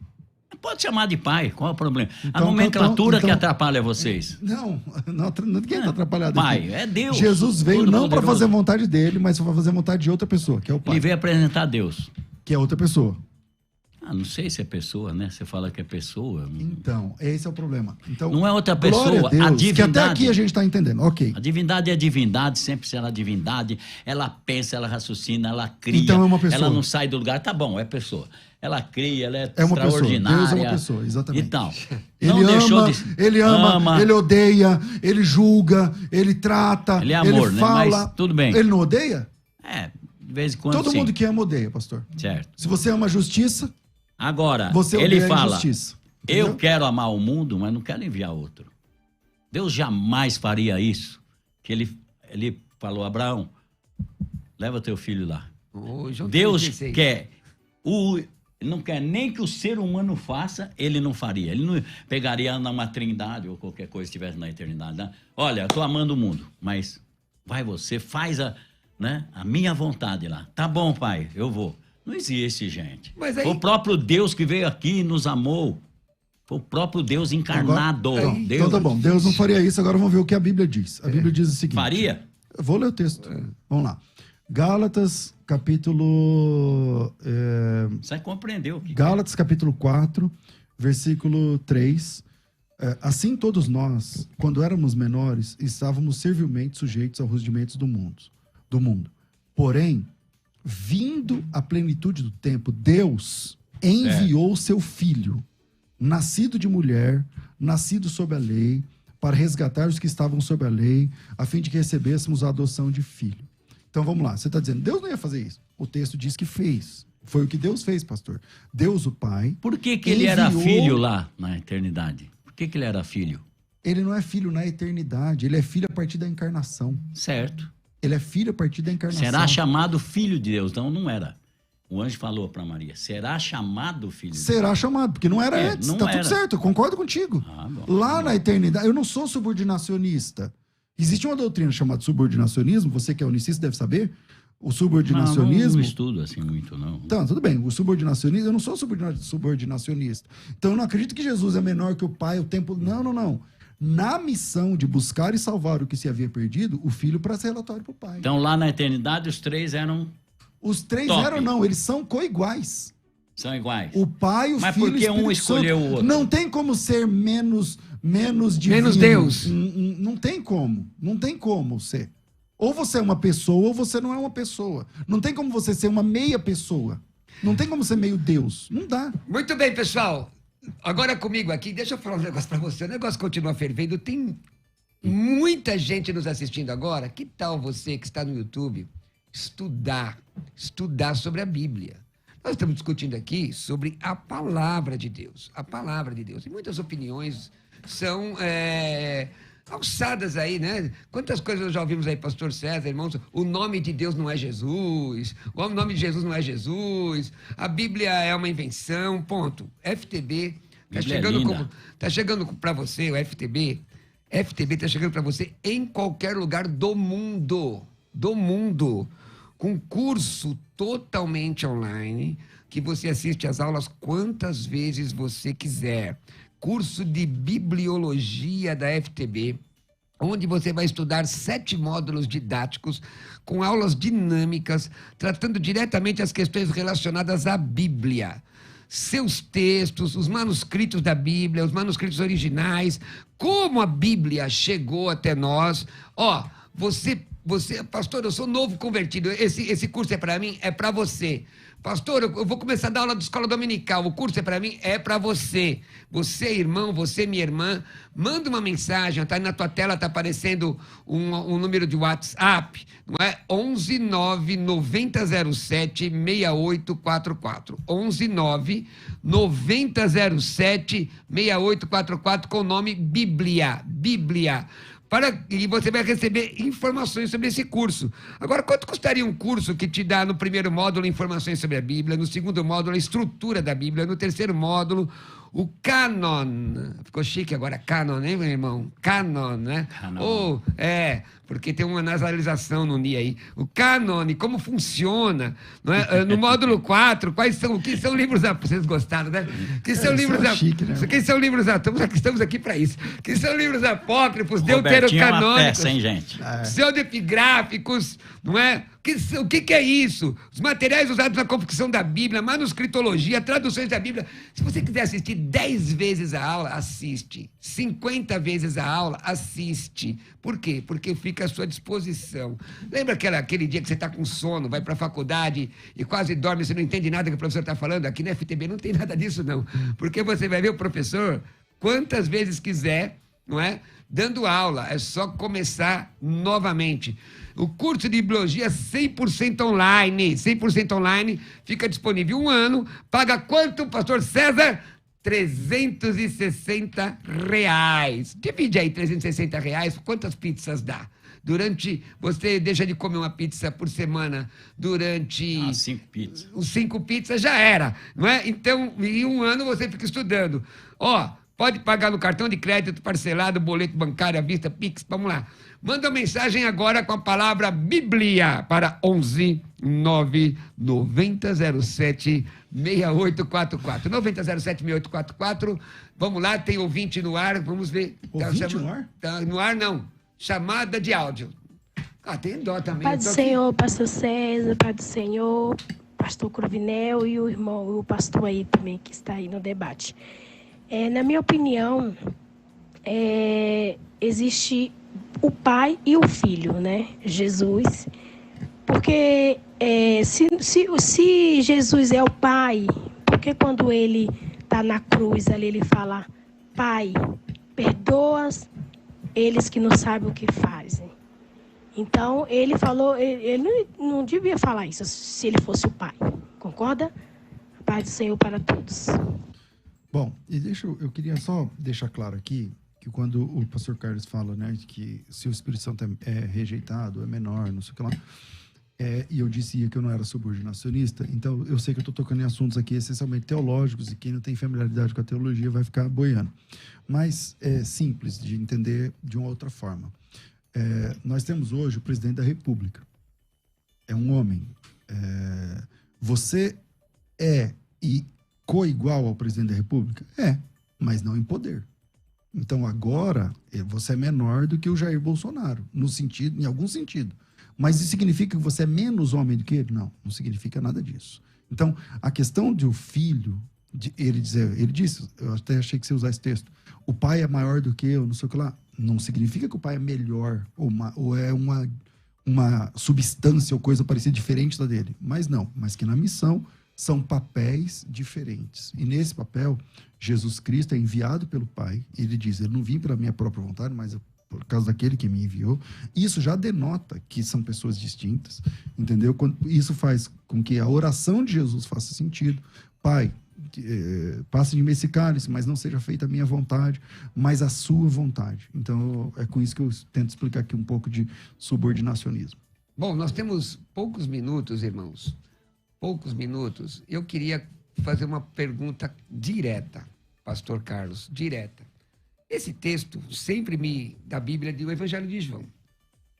Pode chamar de pai, qual é o problema? Então, a nomenclatura então, que atrapalha vocês. Ninguém está atrapalhado Pai, aqui. é Deus. Jesus veio não para Todo-Poderoso. fazer a vontade dele, mas para fazer a vontade de outra pessoa, que é o Pai. Ele veio apresentar Deus. Que é outra pessoa. Não sei se é pessoa, né? Você fala que é pessoa. Então, esse é o problema. Então, Não é outra glória pessoa, a Deus, a divindade. que até aqui a gente está entendendo. Ok. A divindade é divindade, sempre será divindade. Ela pensa, ela raciocina, ela cria. Então é uma pessoa. Ela não sai do lugar. Tá bom, é pessoa. Ela cria, ela é É uma pessoa. extraordinária. Deus é uma pessoa, exatamente. Então, Ele não deixou ama, de... ele ama, ele odeia, ele julga, ele trata, Ele é amor, ele né? fala. Mas tudo bem. Ele não odeia? De vez em quando Todo sim. mundo que ama odeia, pastor. Certo. Se você ama a justiça, Agora, você ele odeia a fala, injustiça. eu Entendeu? quero amar o mundo, mas não quero enviar outro. Deus jamais faria isso. Que ele falou, Abraão, leva teu filho lá. Deus quer, não quer nem que o ser humano faça, ele não faria. Ele não pegaria numa trindade ou qualquer coisa que estivesse na eternidade. Né? Olha, eu estou amando o mundo, mas vai você, faz a minha vontade lá. Tá bom, pai, eu vou. Não existe, gente. Mas aí... Foi o próprio Deus que veio aqui e nos amou. Foi o próprio Deus encarnado. Agora, Deus. então tá bom, Deus não faria isso, agora vamos ver o que a Bíblia diz. A Bíblia diz o seguinte. Faria? Eu vou ler o texto. Vamos lá. Gálatas, capítulo... Você compreendeu o que Gálatas, capítulo 4, versículo 3. Assim todos nós, quando éramos menores, estávamos servilmente sujeitos aos rudimentos do mundo. Porém, vindo a plenitude do tempo, Deus enviou seu Filho, nascido de mulher, nascido sob a lei, para resgatar os que estavam sob a lei, a fim de que recebêssemos a adoção de filho. Então vamos lá, você está dizendo, Deus não ia fazer isso. O texto diz que fez. Foi o que Deus fez, pastor. Deus, o Pai... Por que ele era filho lá na eternidade? Por que ele era filho? Ele não é filho na eternidade, ele é filho a partir da encarnação. Certo. Ele é filho a partir da encarnação. Será chamado filho de Deus. Então não era. O anjo falou para Maria, será chamado filho de Deus? Será chamado, porque não era antes. não Tá era. tudo certo, eu concordo contigo. Bom, lá na eternidade, eu não sou subordinacionista. Existe uma doutrina chamada subordinacionismo, você que é unicista deve saber. O subordinacionismo... Não estudo assim muito, não. Então, tudo bem. O subordinacionismo, eu não sou subordinacionista. Então, eu não acredito que Jesus é menor que o Pai, o tempo... Não. Na missão de buscar e salvar o que se havia perdido, o Filho para ser relatório para o Pai. Então, lá na eternidade, os três eram... Os três top. eram, não. Eles são coiguais. São iguais. O Pai, o Mas Filho e o por que Espírito um escolheu Santo. o outro? Não tem como ser menos divino. Menos Deus. Não tem como. Não tem como ser. Ou você é uma pessoa, ou você não é uma pessoa. Não tem como você ser uma meia pessoa. Não tem como ser meio Deus. Não dá. Muito bem, pessoal. Agora comigo aqui, deixa eu falar um negócio pra você. O negócio continua fervendo. Tem muita gente nos assistindo agora. Que tal você que está no YouTube estudar sobre a Bíblia? Nós estamos discutindo aqui sobre a palavra de Deus. A palavra de Deus. E muitas opiniões são alçadas aí, né? Quantas coisas nós já ouvimos aí, pastor César, irmãos? O nome de Deus não é Jesus. O nome de Jesus não é Jesus. A Bíblia é uma invenção, ponto. FTB tá chegando para você, o FTB tá chegando para você em qualquer lugar do mundo, com curso totalmente online, que você assiste às aulas quantas vezes você quiser. Curso de bibliologia da FTB, onde você vai estudar 7 módulos didáticos com aulas dinâmicas, tratando diretamente as questões relacionadas à Bíblia. Seus textos, os manuscritos da Bíblia, os manuscritos originais, como a Bíblia chegou até nós. Você, pastor, eu sou novo convertido, esse curso é para mim, é para você. Pastor, eu vou começar a dar aula de escola dominical, o curso é para mim, é para você. Você, irmão, você, minha irmã, manda uma mensagem, tá aí na tua tela, tá aparecendo um número de WhatsApp, não é? 119-9007-6844. 119-9007-6844 com o nome Bíblia. E você vai receber informações sobre esse curso. Agora, quanto custaria um curso que te dá no primeiro módulo informações sobre a Bíblia, no segundo módulo a estrutura da Bíblia, no terceiro módulo o cânon. Ficou chique agora, cânon, hein, meu irmão? Cânon, né? Ou, porque tem uma nasalização no NI aí. O cânone, como funciona, não é? No módulo 4, o que são livros... Vocês gostaram, né? Que são livros... Chique, né? Que são livros... Estamos aqui para isso. Que são livros apócrifos, Robertinho é uma deuterocanônicos, peça, hein, gente? pseudepigráficos, não é? O que é isso? Os materiais usados na confecção da Bíblia, manuscritologia, traduções da Bíblia. Se você quiser assistir 10 vezes a aula, assiste. 50 vezes a aula, assiste. Por quê? Porque fica à sua disposição. Lembra aquele dia que você está com sono, vai para a faculdade e quase dorme, você não entende nada que o professor está falando? Aqui na FTB não tem nada disso, não. Porque você vai ver o professor quantas vezes quiser, não é? Dando aula. É só começar novamente. O curso de biologia 100% online. 100% online, fica disponível 1 ano. Paga quanto, pastor César? R$360. Divide aí R$360. Quantas pizzas dá? Você deixa de comer uma pizza por semana durante... 5 pizzas. Os 5 pizzas já era, não é? Então, em 1 ano você fica estudando. Pode pagar no cartão de crédito, parcelado, boleto bancário, à vista, Pix, vamos lá. Manda uma mensagem agora com a palavra Bíblia para 11 9 9007 6844. 9007 6844. Vamos lá, tem ouvinte no ar, vamos ver. Ouvinte no ar? Tá no ar, não. Chamada de áudio. Tem dó também. Pai do Senhor, pastor César, Pai do Senhor, pastor Cruvinel e o irmão, o pastor aí também, que está aí no debate. Na minha opinião, existe o pai e o filho, né? Jesus. Porque se Jesus é o pai, porque quando ele está na cruz ali, ele fala: Pai, perdoa eles que não sabem o que fazem. Então, ele falou, ele não devia falar isso se ele fosse o pai. Concorda? Paz do Senhor para todos. Bom, e eu queria só deixar claro aqui que quando o pastor Carlos fala, né, que se o Espírito Santo é rejeitado, é menor, não sei o que lá, e eu dizia que eu não era subordinacionista, então eu sei que eu estou tocando em assuntos aqui essencialmente teológicos e quem não tem familiaridade com a teologia vai ficar boiando. Mas é simples de entender de uma outra forma. Nós temos hoje o presidente da República. É um homem. Você é coigual ao presidente da República? Mas não em poder. Então, agora, você é menor do que o Jair Bolsonaro, em algum sentido. Mas isso significa que você é menos homem do que ele? Não, não significa nada disso. Então, a questão de o filho, ele disse, eu até achei que você ia usar esse texto, o pai é maior do que eu, não sei o que lá. Não significa que o pai é melhor, ou é uma substância ou coisa parecida diferente da dele. Mas não, mas que na missão são papéis diferentes. E nesse papel, Jesus Cristo é enviado pelo Pai. Ele diz, eu não vim pela minha própria vontade, mas por causa daquele que me enviou. Isso já denota que são pessoas distintas, entendeu? Isso faz com que a oração de Jesus faça sentido. Pai, passe de mim esse cálice, mas não seja feita a minha vontade, mas a sua vontade. Então, é com isso que eu tento explicar aqui um pouco de subordinacionismo. Bom, nós temos poucos minutos, irmãos. Poucos minutos. Eu queria fazer uma pergunta direta, pastor Carlos, direta. Esse texto sempre da Bíblia, do Evangelho de João,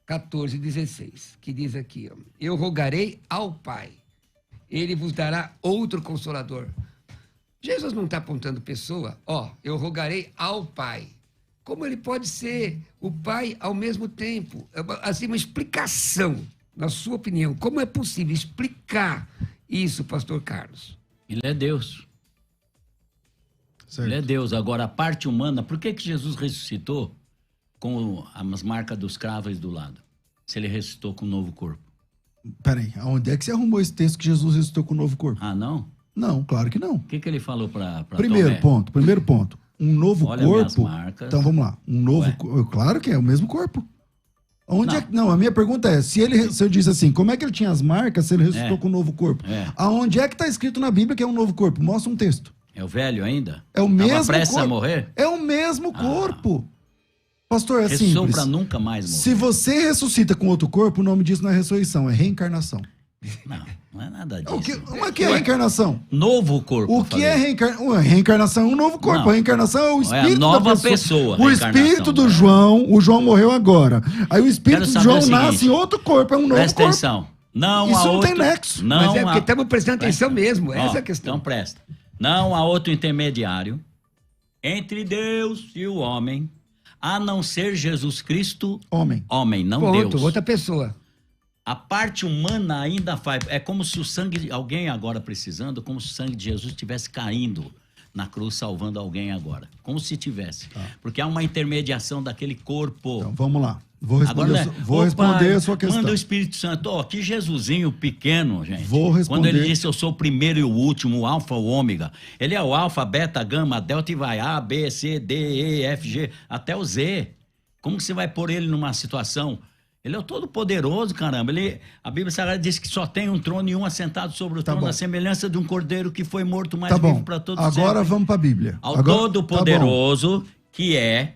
14:16, que diz aqui, eu rogarei ao Pai, ele vos dará outro consolador. Jesus não está apontando pessoa, eu rogarei ao Pai. Como ele pode ser o Pai ao mesmo tempo? Assim, uma explicação, na sua opinião, como é possível explicar isso, pastor Carlos? Ele é Deus. Certo. Ele é Deus. Agora, a parte humana, por que Jesus ressuscitou com as marcas dos cravos do lado? Se ele ressuscitou com um novo corpo. Peraí, aonde é que você arrumou esse texto que Jesus ressuscitou com um novo corpo? Ah, não? Não, claro que não. O que ele falou para Primeiro ponto. Um novo Olha corpo. Minhas marcas. Então vamos lá. Um novo corpo. Claro que é o mesmo corpo. A minha pergunta é, se eu disse assim, como é que ele tinha as marcas se ele ressuscitou com um novo corpo? Aonde é que está escrito na Bíblia que é um novo corpo? Mostra um texto. É o velho ainda? É o mesmo Tava prestes corpo. a morrer? É o mesmo corpo. Pastor, é Ressuscitou simples. para nunca mais morrer. Se você ressuscita com outro corpo, o nome disso não é ressurreição, é reencarnação. Não Não é nada disso. O que é reencarnação? Novo corpo. O que é reencarnação? Reencarnação é um novo corpo. Não. A reencarnação é o espírito nova da pessoa. pessoa. O espírito do João, o João morreu agora. Aí o espírito do João nasce em outro corpo, é um novo corpo. Presta atenção. Não Isso há não outro, tem nexo. Não Mas é porque há... estamos prestando atenção mesmo, essa é a questão. Então presta. Não há outro intermediário entre Deus e o homem, a não ser Jesus Cristo, homem, não Ponto, Deus. outra pessoa. A parte humana ainda faz... É como se o sangue... Alguém agora precisando, como se o sangue de Jesus estivesse caindo na cruz, salvando alguém agora. Como se tivesse. Tá. Porque há uma intermediação daquele corpo. Então, vamos lá. Vou responder a sua questão. Manda o Espírito Santo. Que Jesusinho pequeno, gente. Vou responder. Quando ele disse, eu sou o primeiro e o último, o alfa, o ômega. Ele é o alfa, beta, gama, delta e vai. A, B, C, D, E, F, G, até o Z. Como que você vai pôr ele numa situação... Ele é o todo-poderoso, caramba. A Bíblia Sagrada diz que só tem um trono e um assentado sobre o trono, a semelhança de um cordeiro que foi morto, mas vivo para todos sempre. Agora vamos para a Bíblia. Ao todo-poderoso que é,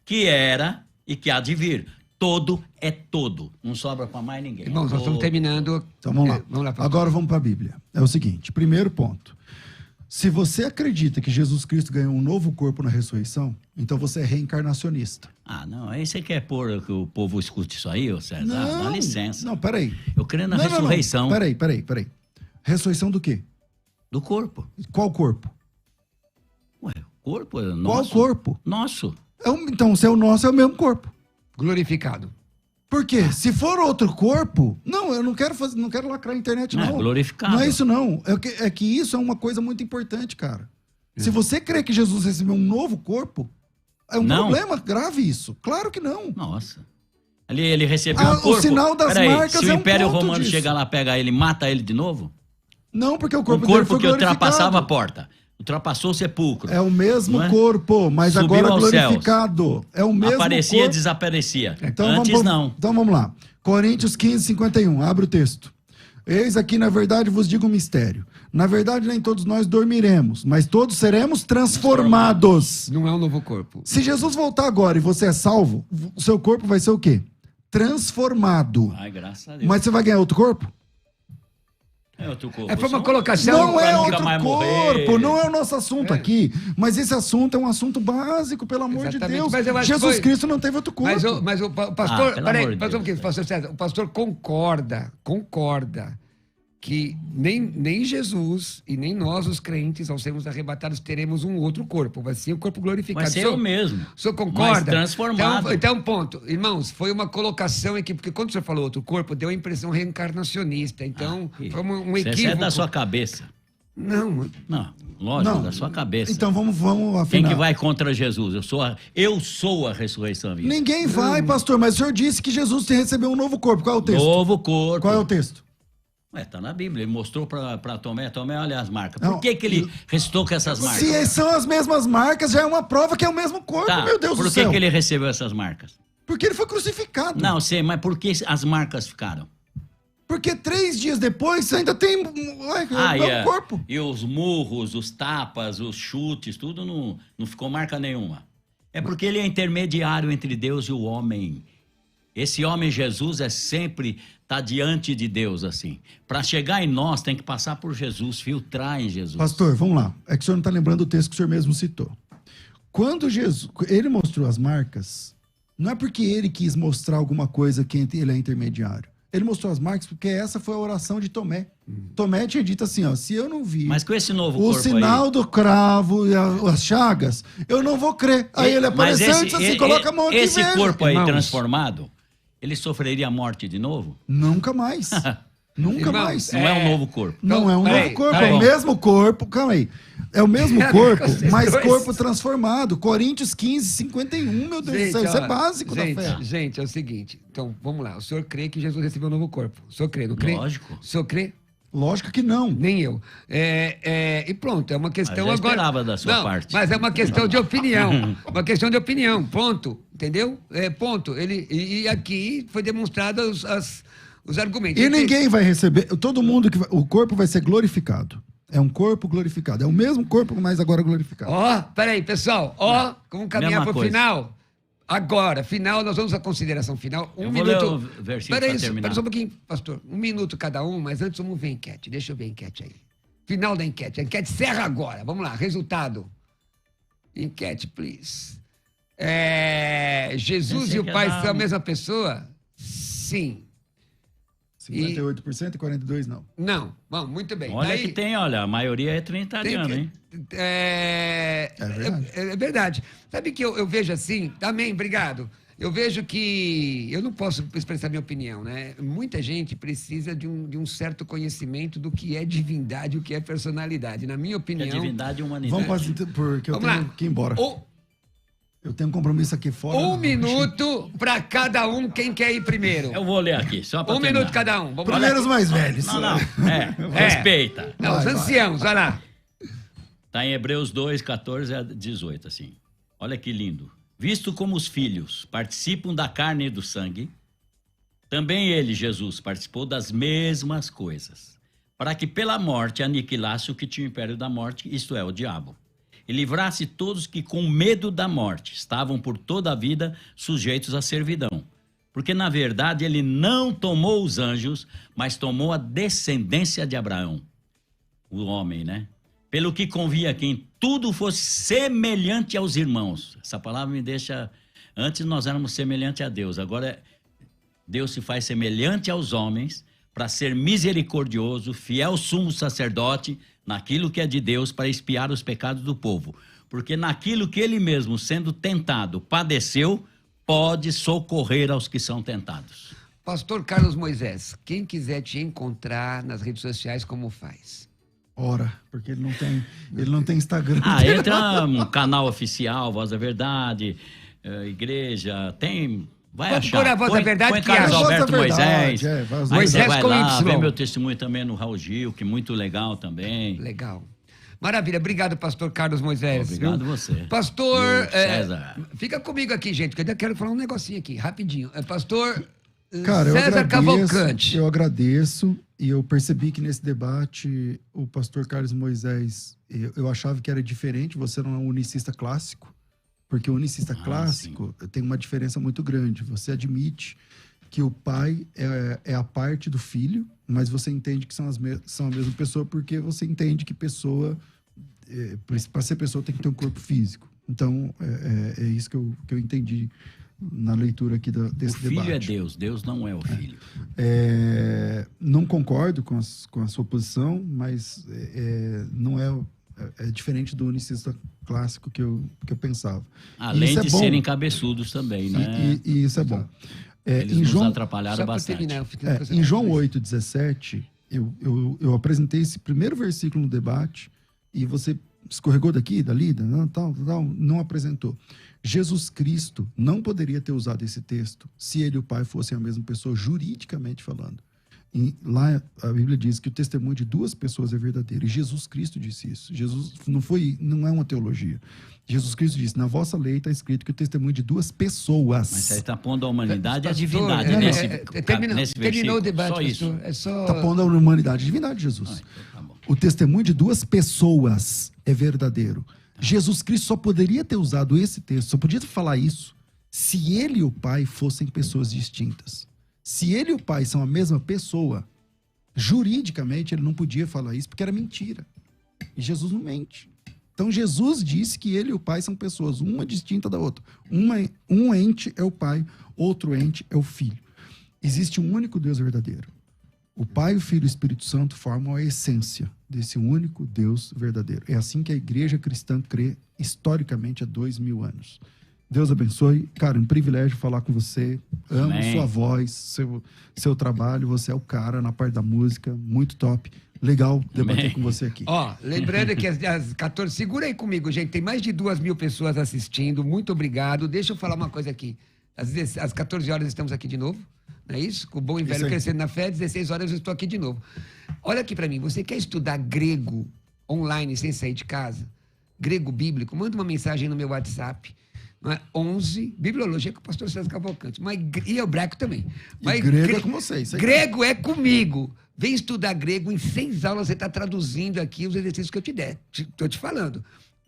que era e que há de vir. Todo é todo. Não sobra para mais ninguém. Irmãos, nós estamos terminando. Então vamos lá. Agora vamos para a Bíblia. É o seguinte, primeiro ponto. Se você acredita que Jesus Cristo ganhou um novo corpo na ressurreição, então você é reencarnacionista. Não. Aí você quer pôr que o povo escute isso aí, ô César? Não, dá licença. Não, peraí. Eu creio na ressurreição. Não. Peraí. Ressurreição do quê? Do corpo. Qual corpo? Ué, o corpo é nosso. Qual corpo? Nosso. Então, se é o nosso, é o mesmo corpo. Glorificado. Por quê? Se for outro corpo... Não, eu não quero lacrar a internet, não. É glorificado. Não é isso, não. É que isso é uma coisa muito importante, cara. Se você crê que Jesus recebeu um novo corpo, é um problema grave isso. Claro que não. Nossa. Ele recebeu um corpo... O sinal das marcas se o Império ponto Romano disso. chega lá, pega ele, mata ele de novo? Não, porque o corpo um dele corpo foi que glorificado. ultrapassava a porta. Ultrapassou o sepulcro. É o mesmo não é? corpo, mas Subiu agora aos glorificado. Céus. É o mesmo Aparecia corpo. e desaparecia. Então, Antes não. Então vamos lá. Coríntios 15, 51. Abre o texto. Eis aqui, na verdade, vos digo um mistério. Na verdade, nem todos nós dormiremos, mas todos seremos transformados. Não é um novo corpo. Se Jesus voltar agora e você é salvo, o seu corpo vai ser o quê? Transformado. Ai, graças a Deus. Mas você vai ganhar outro corpo? É outro corpo. Foi uma colocação. Não é outro mais corpo, morrer. não é o nosso assunto aqui. Mas esse assunto é um assunto básico, pelo amor de Deus. Mas eu acho Jesus que Cristo não teve outro corpo. Mas o pastor. Peraí, Deus, pastor César, o pastor concorda que nem Jesus e nem nós, os crentes, ao sermos arrebatados, teremos um outro corpo. Vai ser o corpo glorificado. Vai ser o mesmo. O senhor concorda? Mas transformado. Então, ponto. Irmãos, foi uma colocação aqui, porque quando o senhor falou outro corpo, deu a impressão reencarnacionista. Então, foi um equívoco. Isso é da sua cabeça. Não, lógico, da sua cabeça. Então vamos afinar. Quem que vai contra Jesus? Eu sou a ressurreição viva. Ninguém vai, pastor, mas o senhor disse que Jesus recebeu um novo corpo. Qual é o texto? Novo corpo. Qual é o texto? Tá na Bíblia. Ele mostrou para Tomé. Tomé, olha as marcas. Não, Por que ele ressuscitou com essas marcas? Se são as mesmas marcas, já é uma prova que é o mesmo corpo, meu Deus do céu. Por que ele recebeu essas marcas? Porque ele foi crucificado. Não, sei, mas por que as marcas ficaram? Porque 3 dias depois você ainda tem o corpo. E os murros, os tapas, os chutes, tudo não ficou marca nenhuma. É porque ele é intermediário entre Deus e o homem. Esse homem Jesus sempre está diante de Deus, assim. Para chegar em nós, tem que passar por Jesus, filtrar em Jesus. Pastor, vamos lá. É que o senhor não está lembrando o texto que o senhor mesmo citou. Quando ele mostrou as marcas, não é porque ele quis mostrar alguma coisa que ele é intermediário. Ele mostrou as marcas porque essa foi a oração de Tomé. Tomé tinha dito assim, se eu não vi mas com esse novo o corpo sinal aí, do cravo e as chagas, eu não vou crer. Aí ele apareceu e disse assim, coloca a mão aqui, esse veja. corpo aí Irmãos, transformado, ele sofreria a morte de novo? Nunca mais. Nunca Irmãos, mais. Não é um novo corpo. Não é um peraí, novo corpo, peraí. é o mesmo corpo. Calma aí. É o mesmo corpo, Vocês mas dois. corpo transformado. Coríntios 15, 51, meu Deus do céu. Isso é básico da fé. Gente, é o seguinte. Então, vamos lá. O senhor crê que Jesus recebeu um novo corpo? O senhor crê, não crê? Lógico. O senhor crê? Lógico que não. Nem eu. E pronto, é uma questão Mas eu agora. esperava da sua não, parte. Mas é uma questão de opinião. Uma questão de opinião, ponto. Entendeu? Ponto. E aqui foi demonstrado os argumentos. E ninguém vai receber. Todo mundo o corpo vai ser glorificado. É um corpo glorificado. É o mesmo corpo, mas agora glorificado. Peraí, pessoal. Vamos caminhar Mesma pro coisa. final. Agora, final, nós vamos à consideração final. Eu vou ler o versículo para terminar. Espera só um pouquinho, pastor. 1 minuto cada um, mas antes vamos ver a enquete. Deixa eu ver a enquete aí. Final da enquete. A enquete encerra agora. Vamos lá, resultado. Enquete, please. Jesus e o Pai são a mesma pessoa? Sim. 58% e 42% não. Não. Bom, muito bem. Olha que tem, a maioria é trinitariana, hein? É verdade. Sabe que eu vejo assim? Amém, obrigado. Eu vejo que eu não posso expressar minha opinião, né? Muita gente precisa de um certo conhecimento do que é divindade e o que é personalidade. Na minha opinião... É divindade e humanidade. Vamos porque eu tenho que ir embora. Eu tenho um compromisso aqui fora. 1 minuto para cada um, quem quer ir primeiro. Eu vou ler aqui, só para 1 minuto cada um. Primeiro os mais velhos. Não. Respeita. Não, os anciãos, vai lá. Está em Hebreus 2, 14 a 18, assim. Olha que lindo. Visto como os filhos participam da carne e do sangue, também ele, Jesus, participou das mesmas coisas, para que pela morte aniquilasse o que tinha o império da morte, isto é, o diabo, e livrasse todos que com medo da morte estavam por toda a vida sujeitos à servidão. Porque, na verdade, ele não tomou os anjos, mas tomou a descendência de Abraão, o homem, né? Pelo que convia que em tudo fosse semelhante aos irmãos. Essa palavra me deixa... Antes nós éramos semelhantes a Deus, agora Deus se faz semelhante aos homens para ser misericordioso, fiel sumo sacerdote naquilo que é de Deus para expiar os pecados do povo. Porque naquilo que ele mesmo, sendo tentado, padeceu, pode socorrer aos que são tentados. Pastor Carlos Moisés, quem quiser te encontrar nas redes sociais, como faz? Ora, porque ele não tem Instagram. Entra um canal oficial, Voz da Verdade, igreja, tem... Vai achar. Por a Voz da Verdade, põe Carlos Alberto Moisés. Moisés vai com lá, Y. vê meu testemunho também no Raul Gil, que é muito legal também. Legal. Maravilha, obrigado, pastor Carlos Moisés. Obrigado você. Pastor César. Fica comigo aqui, gente, que eu ainda quero falar um negocinho aqui, rapidinho. Pastor Cara, César Cavalcante. Eu agradeço e eu percebi que nesse debate o pastor Carlos Moisés, eu achava que era diferente, você não é um unicista clássico, porque o unicista clássico tem uma diferença muito grande. Você admite que o pai é a parte do filho, mas você entende que são a mesma pessoa porque você entende que pessoa, para ser pessoa, tem que ter um corpo físico. Então, é isso que eu entendi na leitura aqui desse debate. O filho é Deus, Deus não é o filho. Não concordo com a sua posição, mas não é diferente do unicista clássico que eu pensava. Além de serem cabeçudos também, né? E isso é bom. Eles nos atrapalharam bastante. Em João 8,17, eu apresentei esse primeiro versículo no debate e você escorregou daqui, dali, não apresentou. Jesus Cristo não poderia ter usado esse texto se ele e o Pai fossem a mesma pessoa, juridicamente falando. Lá a Bíblia diz que o testemunho de duas pessoas é verdadeiro. E Jesus Cristo disse isso. Jesus não é uma teologia. Jesus Cristo disse, na vossa lei está escrito que o testemunho de duas pessoas... Mas você está pondo a humanidade e a divindade nesse versículo. Terminou o debate, só isso. Está pondo a humanidade e a divindade, Jesus. Então tá bom. O testemunho de duas pessoas é verdadeiro. Jesus Cristo só poderia ter usado esse texto, só podia falar isso, se ele e o Pai fossem pessoas distintas. Se ele e o Pai são a mesma pessoa, juridicamente ele não podia falar isso, porque era mentira. E Jesus não mente. Então Jesus disse que ele e o Pai são pessoas, uma distinta da outra. Um ente é o Pai, outro ente é o Filho. Existe um único Deus verdadeiro. O Pai, o Filho e o Espírito Santo formam a essência desse único Deus verdadeiro. É assim que a igreja cristã crê historicamente há 2000 anos. Deus abençoe. Cara, um privilégio falar com você. Amo sua voz, seu trabalho. Você é o cara na parte da música. Muito top. Legal debater com você aqui. Lembrando que às 14... Segura aí comigo, gente. Tem mais de 2.000 pessoas assistindo. Muito obrigado. Deixa eu falar uma coisa aqui. Às 14 horas estamos aqui de novo. Não é isso? Com o bom e velho Crescendo na Fé. 16 horas eu estou aqui de novo. Olha aqui para mim. Você quer estudar grego online sem sair de casa? Grego bíblico? Manda uma mensagem no meu WhatsApp. 11, Bibliologia com o pastor César Cavalcante. E hebraico também. Mas grego é com vocês. Grego é comigo. Vem estudar grego. Em 6 aulas você está traduzindo aqui os exercícios que eu te der. Estou te falando.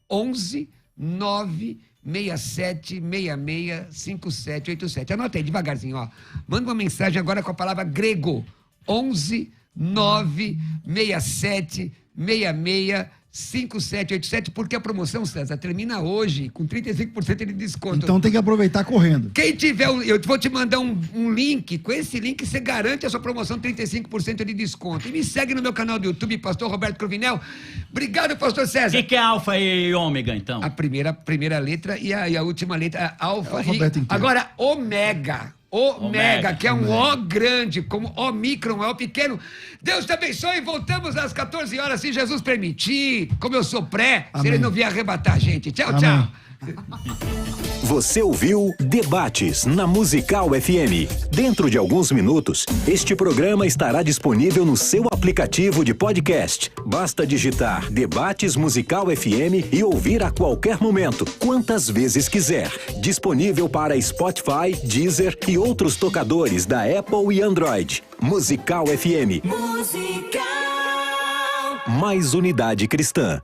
11 9 6787. Anota aí devagarzinho, ó. Manda uma mensagem agora com a palavra grego. 11 967 66 5787, porque a promoção, César, termina hoje com 35% de desconto. Então tem que aproveitar correndo. Quem tiver, eu vou te mandar um link, com esse link você garante a sua promoção 35% de desconto. E me segue no meu canal do YouTube, Pastor Roberto Cruvinel. Obrigado, Pastor César. O que é alfa e ômega, então? A primeira letra e a última letra, alfa. Agora, ômega. Ômega, que é um O grande, como Omicron é o pequeno. Deus te abençoe e voltamos às 14 horas, se Jesus permitir. Como eu sou se ele não vier arrebatar a gente. Tchau, tchau. Você ouviu Debates na Musical FM. Dentro de alguns minutos, este programa estará disponível no seu aplicativo de podcast. Basta digitar Debates Musical FM e ouvir a qualquer momento, quantas vezes quiser. Disponível para Spotify, Deezer e outros tocadores da Apple e Android. Musical FM. Mais unidade cristã.